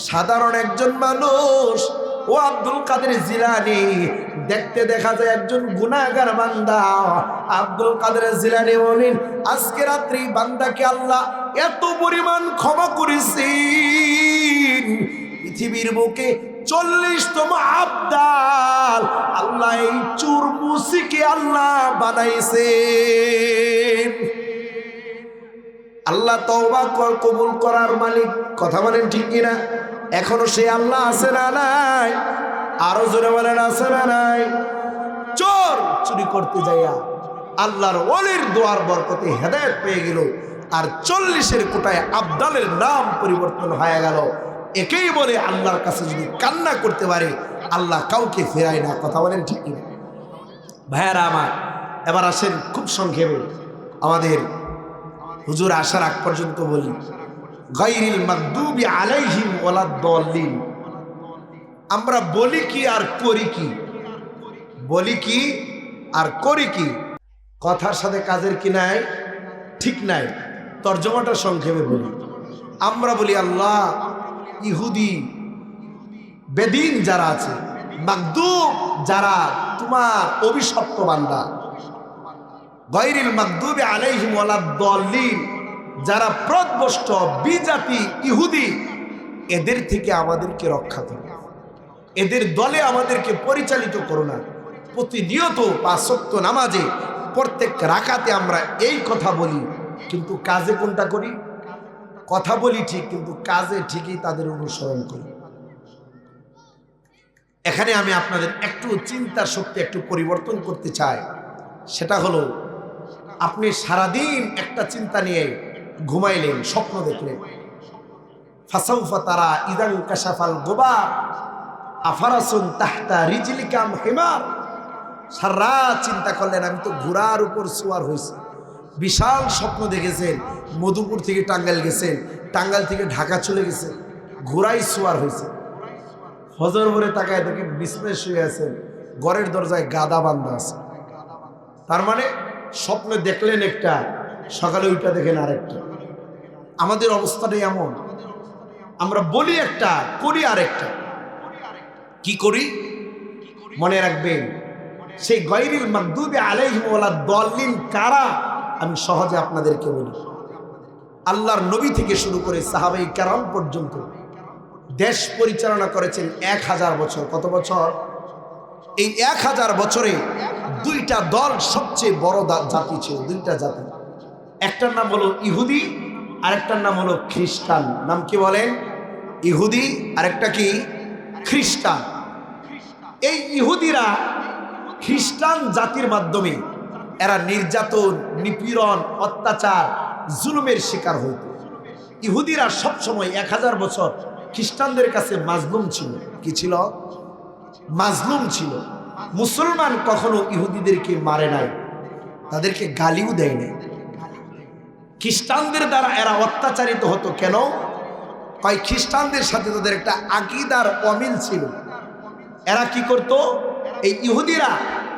সাধারণ একজন মানুষ। ও আব্দুল কাদের জিলানী দেখতে দেখা যায় একজন গুনাহগার বান্দা। আব্দুল কাদের জিলানী বলেন, আজকে রাত্রি বান্দাকে আল্লাহ এত পরিমাণ ক্ষমা করেছেন, পৃথিবীর বুকে 40তম আবদাল আল্লাহ এই চুর মুসিকে আল্লাহ বানাইছেন। আল্লাহ তওবা কবুল করার মালিক, কথা বলেন ঠিক কিনা? এখনো সে আল্লাহ আছে না নাই? আরো জোরে বলেন আছে না নাই? চোর চুরি করতে যাইয়া আল্লাহর ওলির দোয়ার বরকতে হেদায়েত পেয়ে গেল আর 40-এর কোটায় আবদালের নাম পরিবর্তন হয়ে গেল। একেই বলে আল্লাহর কাছে যদি কান্না করতে পারে আল্লাহ কাউকে ফেরায় না। কথা বলেন ঠিক কিনা? ভাইয়ারা আমার, এবার আসেন খুব সংক্ষেপে আমাদের হুজুর আসার আগ পর্যন্ত বলি, গায়রিল মাগদুবি আলাইহিম ওয়ালাদ-দাল্লিন। আমরা বলি কি আর করি কি? বলি কি আর করি কি? কথার সাথে কাজের কি নাই? ঠিক নাই। তর্জমাটা সংক্ষেপে বলি। আমরা বলি আল্লাহ ইহুদি বেদিন যারা আছে, মাগদুব যারা তোমার অভিশপ্ত বান্দা, গায়রিল মাগদুবি আলাইহিম ওয়ালাদ-দাল্লিন যারা পথভ্রষ্ট বিজাতি ইহুদি, এদের থেকে আমাদেরকে রক্ষা করো, এদের দলে আমাদেরকে পরিচালিত করো না। প্রতিনিয়ত 5 ওয়াক্ত নামাজে প্রত্যেক রাকাতে আমরা এই কথা বলি, কিন্তু কাজে কোনটা করি? কথা বলি ঠিক, কিন্তু কাজে ঠিকই তাদের অনুসরণ করি। এখানে আমি আপনাদের একটু চিন্তার শক্তি একটু পরিবর্তন করতে চাই। সেটা হলো, আপনি সারাদিন একটা চিন্তা নিয়ে ঘুমাইলেন, স্বপ্ন দেখলেন, ফাসাউফা তারা ইদান কাশাফাল গোবার আফারাসুন তাহতা রিজলিকাম হিমার। সারা চিন্তা করলেন আমি তো ঘোড়ার উপর সোয়ার হয়েছি। বিশাল স্বপ্ন দেখেছেন, মধুপুর থেকে টাঙ্গাইল গেছেন, টাঙ্গাইল থেকে ঢাকা চলে গেছেন, ঘোড়াই সোয়ার হয়েছে। ফজর ভোরে তাকায় দেখেন বিছানায় শুয়ে আছেন, ঘরের দরজায় গাদা বান্ধা আছে। তার মানে স্বপ্নে দেখলেন একটা, সকালে ওইটা দেখেন আরেকটা। আমাদের অবস্থাটাই এমন, আমরা বলি একটা, করি আরেকটা। কি করি? মনে রাখবেন, সেই গায়রিল মাগদুবি আলাইহিম ওয়ালাদ দাল্লিন কারা, আমি সহজে আপনাদেরকে বলি। আল্লাহর নবী থেকে শুরু করে সাহাবায়ে কেরাম পর্যন্ত দেশ পরিচালনা করেছেন 1000 বছর। কত বছর? এই 1000 বছরে দুইটা দল সবচেয়ে বড় জাতি ছিল, দুইটা জাতি। একটার নাম হলো ইহুদি, আরেকটার নাম হলো খ্রিস্টান। নাম কি বলেন? ইহুদি, আরেকটা কি? খ্রিস্টান। এই ইহুদিরা খ্রিস্টান জাতির মাধ্যমে এরা নির্যাতন, নিপীড়ন, অত্যাচার, জুলুমের শিকার হইত। ইহুদিরা সবসময় 1000 বছর খ্রিস্টানদের কাছে মাজলুম ছিল। কি ছিল? মাজলুম ছিল। মুসলমান কখনো ইহুদিদেরকে মারে নাই, তাদেরকে গালিও দেয় নাই। খ্রিস্টানদের দ্বারা এরা অত্যাচারিত হতো। কেন? কয় খ্রিস্টানদের সাথে তাদের একটা আকীদার অমিল ছিল। এরা কি করত? এই ইহুদিরা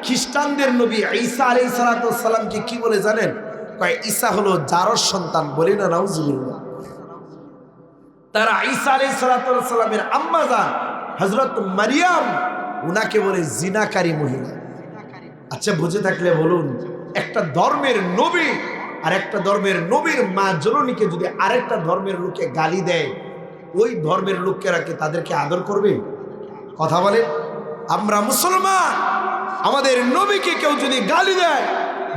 খ্রিস্টানদের নবী ঈসা আলাইহিস সালামকে কি বলে জানেন? কয় ঈসা হলো জারজ সন্তান। বলি না নাউজুবিল্লাহ। তারা ঈসা আলাইহিস সালামের আম্মা জান হযরত মারিয়াম, উনাকে বলে জিনাকারী মহিলা। আচ্ছা, বুঝে থাকলে বলুন, একটা ধর্মের নবী আর একটা ধর্মের নবীর মা জননীকে যদি আরেকটা ধর্মের লোকে গালি দেয়, ওই ধর্মের লোকেরা কি তাদেরকে আদর করবে? কথা বলেন। আমরা মুসলমান, আমাদের নবীকে কেউ যদি গালি দেয়,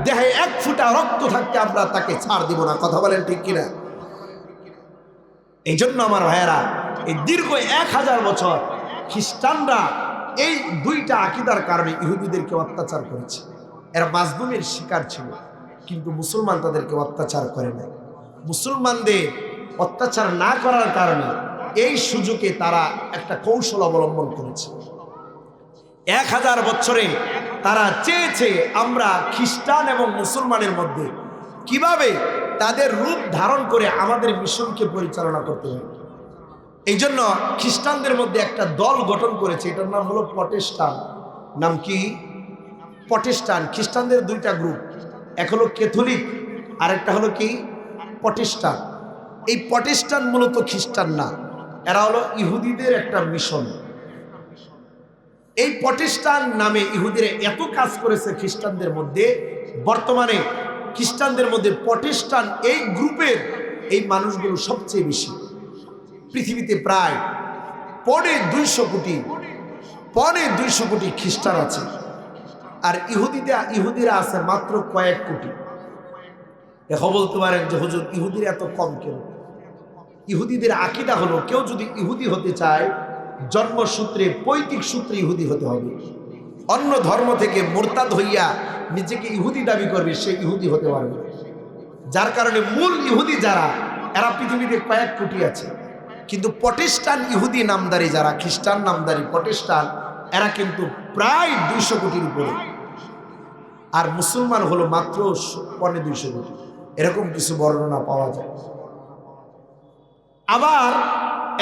দেহে 1 ফোঁটা রক্ত থাকতে আমরা তাকে ছাড় দিব না। কথা বলেন ঠিক কিনা? এই জন্য আমার ভাইয়েরা, এই দীর্ঘ 1000 বছর খ্রিস্টানরা এই দুইটা আকীদার কারণে ইহুদিদেরকে অত্যাচার করেছে। এরা মাজলুমের শিকার ছিল, কিন্তু মুসলমান তাদেরকে অত্যাচার করে নাই। মুসলমানদের অত্যাচার না করার কারণে এই সুযোগে তারা একটা কৌশল অবলম্বন করেছে। 1000 বছরে তারা চেয়েছে আমরা খ্রিস্টান এবং মুসলমানের মধ্যে কিভাবে তাদের রূপ ধারণ করে আমাদের মিশনকে পরিচালনা করতে হবে। এই জন্য খ্রিস্টানদের মধ্যে একটা দল গঠন করেছে, এটার নাম হলো প্রটেস্টান। নাম কি? প্রটেস্টান। খ্রিস্টানদের দুইটা গ্রুপ, এক হলো ক্যাথলিক, আরেকটা হলো কি? প্রটেস্টান। এই প্রটেস্টান মূলত খ্রিস্টান না, এরা হলো ইহুদিদের একটা মিশন। এই প্রটেস্টান নামে ইহুদিরা এত কাজ করেছে খ্রিস্টানদের মধ্যে, বর্তমানে খ্রিস্টানদের মধ্যে প্রটেস্টান এই গ্রুপের এই মানুষগুলো সবচেয়ে বেশি। পৃথিবীতে প্রায় পৌনে 200 কোটি খ্রিস্টান আছে, আর ইহুদিরা আছে মাত্র কয়েক কোটি। এখন বলতে পারেন যে হুজুর, ইহুদিরা এত কম কেন? ইহুদিদের আকীদা হলো, কেউ যদি ইহুদি হতে চায়, জন্মসূত্রে পৈতৃক সূত্রে ইহুদি হতে হবে। অন্য ধর্ম থেকে মুরতাদ হইয়া নিজেকে ইহুদি দাবি করবে, সে ইহুদি হতে পারবে। যার কারণে মূল ইহুদি যারা, এরা পৃথিবীতে কয়েক কোটি আছে। কিন্তু প্রটেস্টান ইহুদি নামদারি যারা, খ্রিস্টান নামদারি প্রটেস্টান, এরা কিন্তু প্রায় 200 কোটির উপরে। আর মুসলমান হলো মাত্র 250 কোটি, এরকম কিছু বর্ণনা পাওয়া যায়। আবার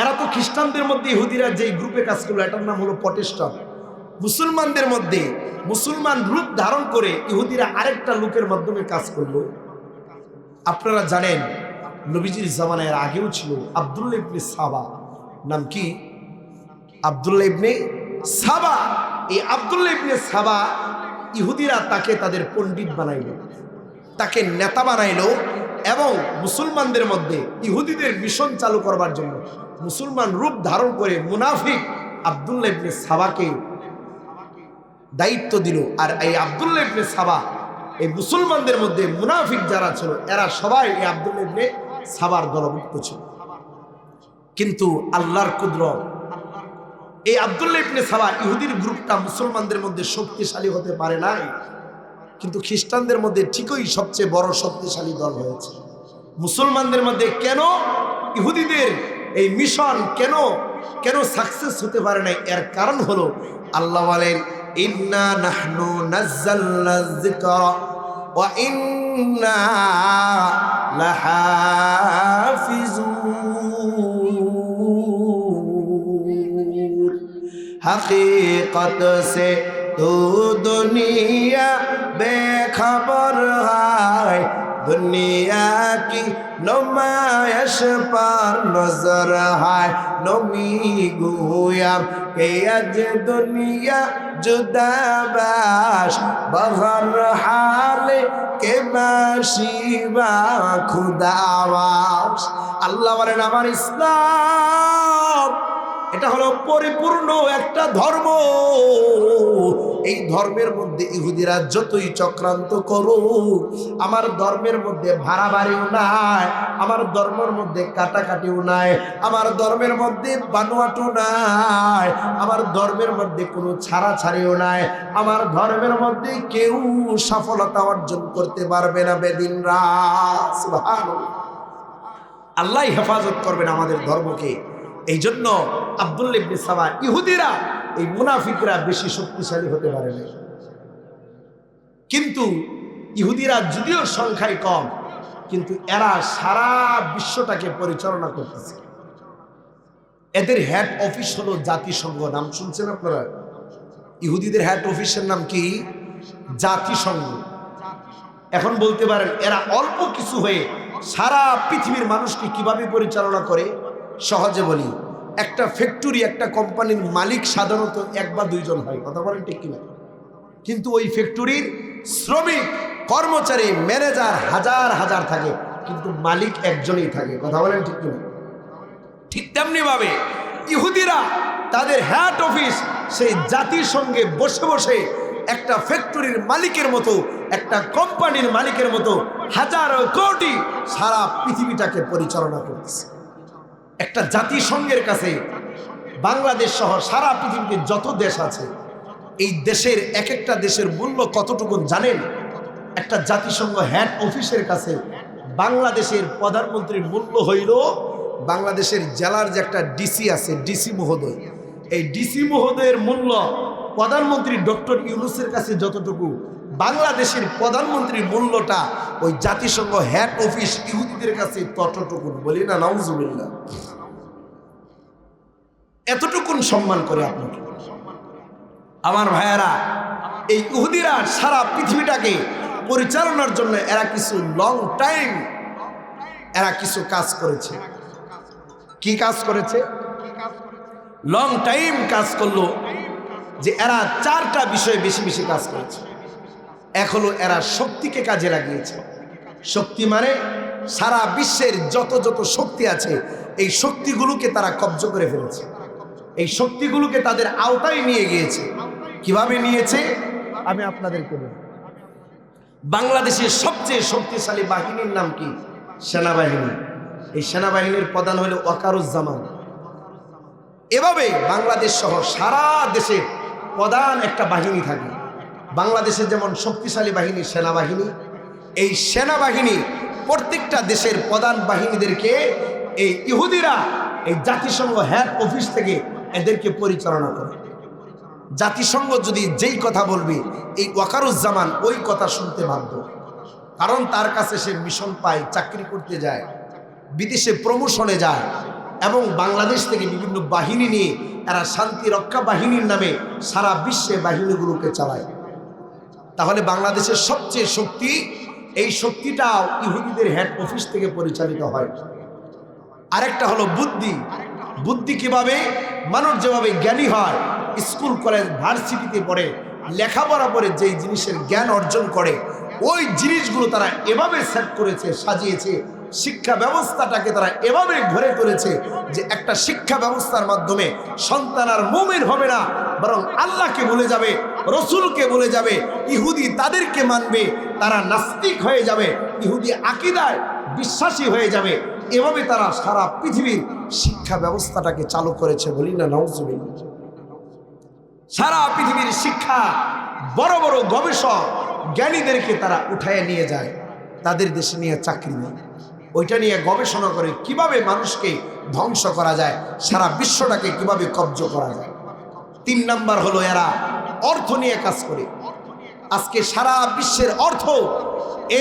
এরা তো খ্রিস্টানদের মধ্যে ইহুদিরা যে গ্রুপে কাজ করলো, এটার নাম হলো প্রটেস্টান। মুসলমানদের মধ্যে মুসলমান রূপ ধারণ করে ইহুদিরা আরেকটা লোকের মাধ্যমে কাজ করলো। আপনারা জানেন, নবীজির জামানার আগেও ছিল আব্দুল্লাহ ইবনে সাবা। নাম কি? আব্দুল্লাহ ইবনে সাবা। এই আব্দুল্লাহ ইবনে সাবা, ইহুদিরা তাকে তাদের পণ্ডিত বানাইল, তাকে নেতা বানাইল, এবং মুসলমানদের মধ্যে ইহুদিদের মিশন চালু করবার জন্য মুসলমান রূপ ধারণ করে মুনাফিক আব্দুল্লাহ ইবনে সাবাকে দায়িত্ব দিল। আর এই আব্দুল্লাহ ইবনে সাবা, এই মুসলমানদের মধ্যে মুনাফিক যারা ছিল, এরা সবাই এই আব্দুল্লাহ ইবনে সাবার দলভুক্ত ছিল। কিন্তু আল্লাহর কুদরত, এই আব্দুল্লাহ ইবনে সাবা ইহুদির গ্রুপটা মুসলমানদের মধ্যে শক্তিশালী হতে পারে নাই, কিন্তু খ্রিস্টানদের মধ্যে ঠিকই সবচেয়ে বড় শক্তিশালী দল হয়েছে। মুসলমানদের মধ্যে কেন ইহুদিদের এই মিশন কেন সাকসেস হতে পারে নাই? এর কারণ হলো, আল্লাহ বলেন, ইন্না নাহনু নাযালনা যিকরা ওয়া ইন্না লাহাফিজুন। हकीकत से तू दुनिया बेखबर है, दुनिया की नुमाइश पर नजर है नमी गुयाम के अज दुनिया जुदा बाश बगर हाल के बाशिबा खुदावास। আল্লাহ বলেন আমার ইসলাম এটা হলো পরিপূর্ণ একটা ধর্ম। এই ধর্মের মধ্যে ইহুদিরা যতই চক্রান্ত করুক, আমার ধর্মের মধ্যে ভাড়াবাড়িও নাই, আমার ধর্মের মধ্যে কাটাকাটিও নাই, আমার ধর্মের মধ্যে বানোয়াটু নাই, আমার ধর্মের মধ্যে কোনো ছাড়াছাড়িও নাই, আমার ধর্মের মধ্যে কেউ সফলতা অর্জন করতে পারবে না বেদিন রাত। সুবহানাল্লাহ। আল্লাহ হেফাজত করবেন আমাদের ধর্মকে। এই জন্য আব্দুল্লাহ ইবনে সাবা, ইহুদিরা এই মুনাফিকরা বেশি শক্তিশালী হতে পারে না, কিন্তু ইহুদিরা যদিও সংখ্যায় কম, কিন্তু এরা সারা বিশ্বটাকে পরিচালনা করতেছে। এদের হেড অফিস হলো জাতিসংঘ। নাম শুনছেন আপনারা? ইহুদিদের হেড অফিসের নাম কি? জাতিসংঘ। এখন বলতে পারেন এরা অল্প কিছু হয়ে সারা পৃথিবীর মানুষকে কিভাবে পরিচালনা করে? সহজে বলি, একটা ফ্যাক্টরি, একটা কোম্পানির মালিক সাধারণত এক বা দুইজন হয়, কথা বলেন ঠিক কিনা? কিন্তু ওই ফ্যাক্টরির শ্রমিক, কর্মচারী, ম্যানেজার হাজার হাজার থাকে, কিন্তু মালিক একজনই থাকে, কথা বলেন ঠিক কিনা? ঠিক তেমনি ভাবে ইহুদিরা তাদের হেড অফিস সেই জাতিসংঘে বসে বসে একটা ফ্যাক্টরির মালিকের মতো, একটা কোম্পানির মালিকের মতো হাজার কোটি সারা পৃথিবীটাকে পরিচালনা করতেছে। একটা জাতিসংঘের কাছে বাংলাদেশ সহ সারা পৃথিবীতে যত দেশ আছে, এই দেশের এক একটা দেশের মূল্য কতটুকু জানেন? একটা জাতিসংঘ হেড অফিসের কাছে বাংলাদেশের প্রধানমন্ত্রীর মূল্য হইল, বাংলাদেশের জেলার যে একটা ডিসি আছে, ডিসি মহোদয়, এই ডিসি মহোদয়ের মূল্য প্রধানমন্ত্রী ডক্টর ইউনূসের কাছে যতটুকু, বাংলাদেশের প্রধানমন্ত্রীর মূল্যটা ওই জাতিসংঘ হেড অফিস ইহুদিদের কাছে ততটুকুন। বলি না নাউজুবিল্লাহ। এতটুকুন সম্মান করে আপনাকে। আমার ভাইয়েরা, এই ইহুদিরা সারা পৃথিবীটাকে পরিচালনার জন্য এরা কিছু লং টাইম এরা কিছু কাজ করেছে। কি কাজ করেছে? লং টাইম কাজ করলো যে এরা চারটা বিষয়ে বেশি বেশি কাজ করেছে। এক হলো এরা শক্তিকে কাজে লাগিয়েছে। শক্তি মানে সারা বিশ্বের যত যত শক্তি আছে, এই শক্তিগুলোকে তারা কব্জ করে ফেলেছে, এই শক্তিগুলোকে তাদের আওতায় নিয়ে গিয়েছে। কিভাবে নিয়েছে আমি আপনাদেরকে বলি। বাংলাদেশের সবচেয়ে শক্তিশালী বাহিনীর নাম কি? সেনাবাহিনী। এই সেনাবাহিনীর প্রধান হলো ওয়াকারুজ্জামান। এভাবে বাংলাদেশ সহ সারা দেশে প্রধান একটা বাহিনী থাকে। বাংলাদেশে যেমন শক্তিশালী বাহিনী সেনাবাহিনী, এই সেনাবাহিনী প্রত্যেকটা দেশের প্রধান বাহিনীদেরকে এই ইহুদিরা এই জাতিসংঘ হেড অফিস থেকে এদেরকে পরিচালনা করে। জাতিসংঘ যদি যেই কথা বলবে, এই ওয়াকারুজ্জামান ওই কথা শুনতে বাধ্য। কারণ তার কাছে সে মিশন পায়, চাকরি করতে যায়, বিদেশে প্রমোশনে যায়, এবং বাংলাদেশ থেকে বিভিন্ন বাহিনী নিয়ে এরা শান্তি রক্ষা বাহিনীর নামে সারা বিশ্বে বাহিনীগুলোকে চালায়। তাহলে বাংলাদেশের সবচেয়ে শক্তি, এই শক্তিটাও ইহুদিদের হেড অফিস থেকে পরিচালিত হয়। আরেকটা হলো বুদ্ধি। বুদ্ধি কিভাবে? মানুষ যেভাবে জ্ঞানী হয়, স্কুল কলেজ ভার্সিটিতে পড়ে, লেখাপড়া করে যেই জিনিসের জ্ঞান অর্জন করে, ওই জিনিসগুলো তারা এভাবে সেট করেছে, সাজিয়েছে। শিক্ষা ব্যবস্থাটাকে তারা এভাবে ঘরে তুলেছে যে একটা শিক্ষা ব্যবস্থার মাধ্যমে সন্তান আর মুমিন হবে না, বরং আল্লাহকে ভুলে যাবে, রসুলকে ভুলে যাবে, ইহুদি তাদেরকে মানবে, তারা নাস্তিক হয়ে যাবে, ইহুদি আকীদায় বিশ্বাসী হয়ে যাবে। এভাবে তারা সারা পৃথিবীর শিক্ষা ব্যবস্থাটাকে চালু করেছে। বলি না নাউজুবিল্লাহ। সারা পৃথিবীর শিক্ষা বড় বড় গবেষক জ্ঞানীদেরকে তারা উঠায় নিয়ে যায়, তাদের দেশে নিয়ে চাকরি নেয়, ওইটা নিয়ে গবেষণা করে কিভাবে মানুষকে ধ্বংস করা যায়, সারা বিশ্বটাকে কিভাবে কব্জ করা যায়। 3 নাম্বার হলো এরা অর্থ নিয়ে কাজ করে। আজকে সারা বিশ্বের অর্থ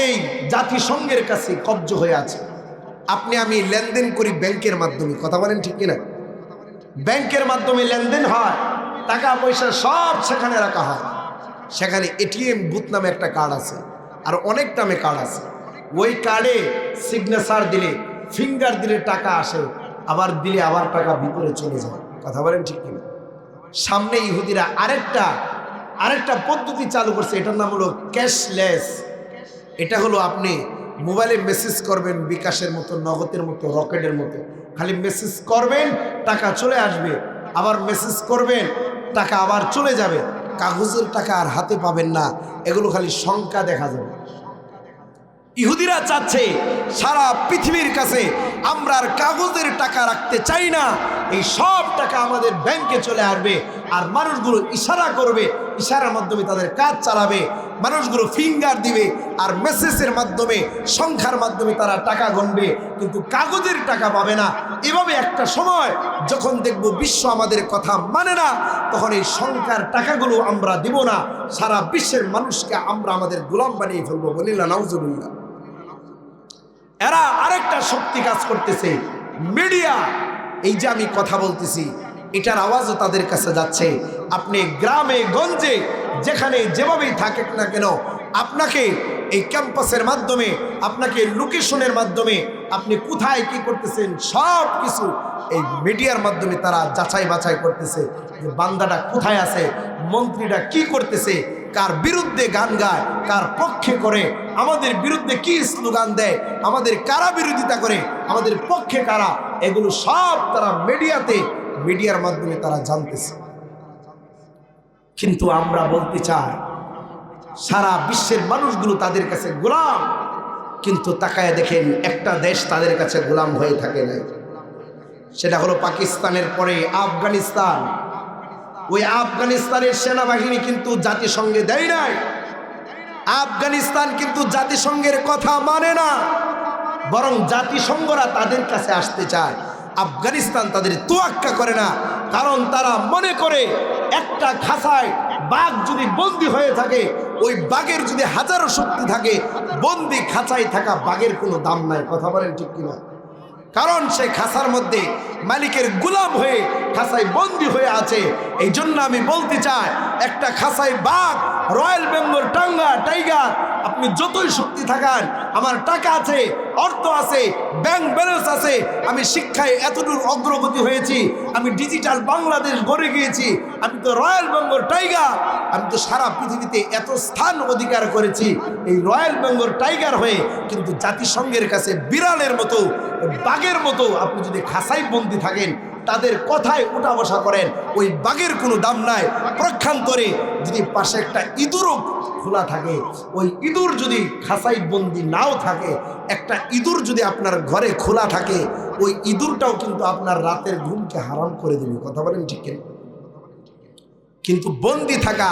এই জাতিসংঘের কাছে কব্জ হয়ে আছে। আপনি আমি লেনদেন করি ব্যাংকের মাধ্যমে, কথা বলেন ঠিক কিনা? ব্যাংকের মাধ্যমে লেনদেন হয়, টাকা পয়সা সব সেখানে রাখা হয়। সেখানে এটিএম বুথ নামে একটা কার্ড আছে, আর অনেক নামে কার্ড আছে। ওই কার্ডে সিগনেচার দিলে, ফিঙ্গার দিলে টাকা আসে, আবার দিলে আবার টাকা ভিতরে চলে যায়। কথা বলেন ঠিক কিনা? সামনে ইহুদিরা আরেকটা পদ্ধতি চালু করছে, এটার নাম হলো ক্যাশলেস। এটা হলো আপনি মোবাইলে মেসেজ করবেন বিকাশের মতো, নগদের মতো, রকেটের মতো, খালি মেসেজ করবেন টাকা চলে আসবে, আবার মেসেজ করবেন টাকা আবার চলে যাবে, কাগজের টাকা আর হাতে পাবেন না, এগুলো খালি সংখ্যা দেখা যাবে। ইহুদিরা চাচ্ছে সারা পৃথিবীর কাছে আমরা আর কাগজের টাকা রাখতে চাই না, এই সব টাকা আমাদের ব্যাংকে চলে আসবে, আর মানুষগুলো ইশারা করবে, ইশারার মাধ্যমে তাদের কাজ চালাবে, মানুষগুলো ফিঙ্গার দিবে, আর মেসেজের মাধ্যমে, সংখ্যার মাধ্যমে তারা টাকা গণবে, কিন্তু কাগজের টাকা পাবে না। এভাবে একটা সময় যখন দেখব বিশ্ব আমাদের কথা মানে না, তখন এই সংখ্যার টাকাগুলো আমরা দিব না, সারা বিশ্বের মানুষকে আমরা আমাদের গোলাম বানিয়ে ফেলবো। বলিলা নাউজুবিল্লাহ। এরা আরেকটা শক্তি কাজ করতেছে, মিডিয়া। এই যে আমি কথা বলতেছি, এটার আওয়াজও তাদের কাছে যাচ্ছে। আপনি গ্রামে গঞ্জে যেখানে যেভাবেই থাকেন না কেন, আপনাকে এই ক্যাম্পাসের মাধ্যমে, আপনাকে লোকেশনের মাধ্যমে, আপনি কোথায় কি করতেছেন সব কিছু এই মিডিয়ার মাধ্যমে তারা যাচাই বাছাই করতেছে, যে বান্দাটা কোথায় আছে, মন্ত্রীটা কি করতেছে, কার বিরুদ্ধে গান গায়, কার পক্ষে করে, আমাদের বিরুদ্ধে কি স্লোগান দেয়, আমাদের কারা বিরোধিতা করে, আমাদের পক্ষে কারা, এগুলো সব তারা মিডিয়ার মাধ্যমে তারা জানতেছে। কিন্তু আমরা বলতে চাই সারা বিশ্বের মানুষগুলো তাদের কাছে গোলাম, কিন্তু তাকায় দেখেন একটা দেশ তাদের কাছে গোলাম হয়ে থাকে না, সেটা হলো পাকিস্তানের পরে আফগানিস্তান। ওই আফগানিস্তানের সেনাবাহিনী কিন্তু জাতিসংঘে দেয় নাই, আফগানিস্তান কিন্তু জাতিসংঘের কথা মানে না, বরং জাতিসংঘরা তাদের কাছে আসতে চায়। আফগানিস্তান তাদের তোয়াক্কা করে না, কারণ তারা মনে করে একটা খাঁচায় বাঘ যদি বন্দী হয়ে থাকে, ওই বাঘের যদি হাজারো শক্তি থাকে, বন্দী খাঁচায় থাকা বাঘের কোনো দাম নাই। কথা বলেন ঠিক কিনা? কারণ সে খাঁচার মধ্যে মালিকের গোলাম হয়ে খাঁচায় বন্দী হয়ে আছে। এই জন্য আমি বলতে চাই, একটা খাঁচায় বাঘ, রয়্যাল বেঙ্গল টাইগার, আপনি যতই শক্তি থাকান, আমার টাকা আছে, অর্থ আছে, ব্যাংক ব্যালেন্স আছে, আমি শিক্ষায় এতদূর অগ্রগতি হয়েছি, আমি ডিজিটাল বাংলাদেশ গড়ে গিয়েছি, আমি তো রয়্যাল বেঙ্গল টাইগার, আমি তো সারা পৃথিবীতে এত স্থান অধিকার করেছি এই রয়্যাল বেঙ্গল টাইগার হয়ে, কিন্তু জাতিসংঘের কাছে বিড়ালের মতো, বাঘের মতো আপনি যদি খাঁচাই বন্দী থাকেন, তাদের কথায় উঠা বসা করেন, ওই বাঘের কোনো দাম নাই। প্রক্ষান্তরে যদি পাশে একটা ইঁদুরও খোলা থাকে, ওই ইঁদুর যদি খাঁচাই বন্দি নাও থাকে, একটা ইঁদুর যদি আপনার ঘরে খোলা থাকে, ওই ইঁদুরটাও কিন্তু আপনার রাতের ঘুমকে হারাম করে দেবে। কথা বলেন ঠিক কিনা? কিন্তু বন্দি থাকা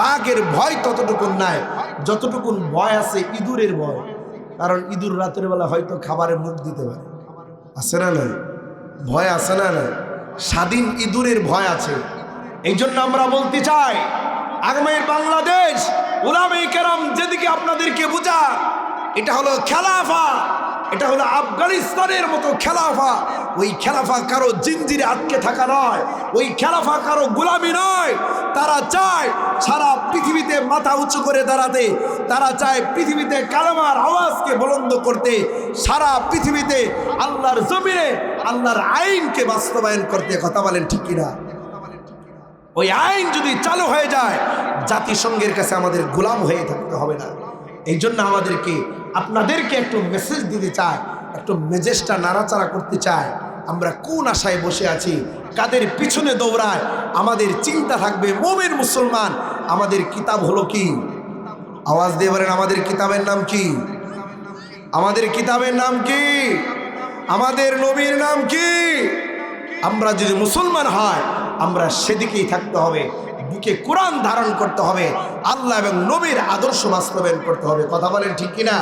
বাঘের ভয় ততটুকুন নাই যতটুকুন ভয় আছে ইঁদুরের ভয়, কারণ ইঁদুর রাতের বেলা হয়তো খাবারে মুখ দিতে পারে, আছে না না? ভয় আছে না না? স্বাধীন ইঁদুরের ভয় আছে। এই জন্য আমরা বলতে চাই, আগামীর বাংলাদেশ উলামায়ে কেরাম যেদিকে আপনাদেরকে বুঝা, এটা হলো খেলাফা, এটা হলো আফগানিস্তানের মতো খেলাফা। ওই খেলাফা কারো জিনজিরে আটকে থাকা নয়, ওই খেলাফা কারো গোলামি নয়। তারা চায় সারা পৃথিবীতে মাথা উঁচু করে দাঁড়াতে, তারা চায় পৃথিবীতে কালেমার আওয়াজকে বুলন্দ করতে, সারা পৃথিবীতে আল্লাহর জমিনে আল্লাহর আইনকে বাস্তবায়ন করতে। কথা বলেন ঠিক কিনা? ওই আইন যদি চালু হয়ে যায়, জাতিসংঘের কাছে আমাদের গোলাম হয়ে থাকতে হবে না। এই জন্য আপনাদেরকে একটু মেসেজ দিতে চাই, একটু মেজাজটা নাড়াচাড়া করতে চাই। আমরা কোন আশায় বসে আছি, কাদের পিছনে দৌড়ায়, আমাদের চিন্তা থাকবে মুমিন মুসলমান আমাদের কিতাব হলো কি? আওয়াজ দিয়ে বলেন, আমাদের কিতাবের নাম কি? আমাদের কিতাবের নাম কি? আমাদের নবীর নাম কি? আমরা যদি মুসলমান হয়, আমরা সেদিকেই থাকতে হবে, বুকে কোরআন ধারণ করতে হবে, আল্লাহ এবং নবীর আদর্শ বাস্তবায়ন করতে হবে। কথা বলেন ঠিক কিনা?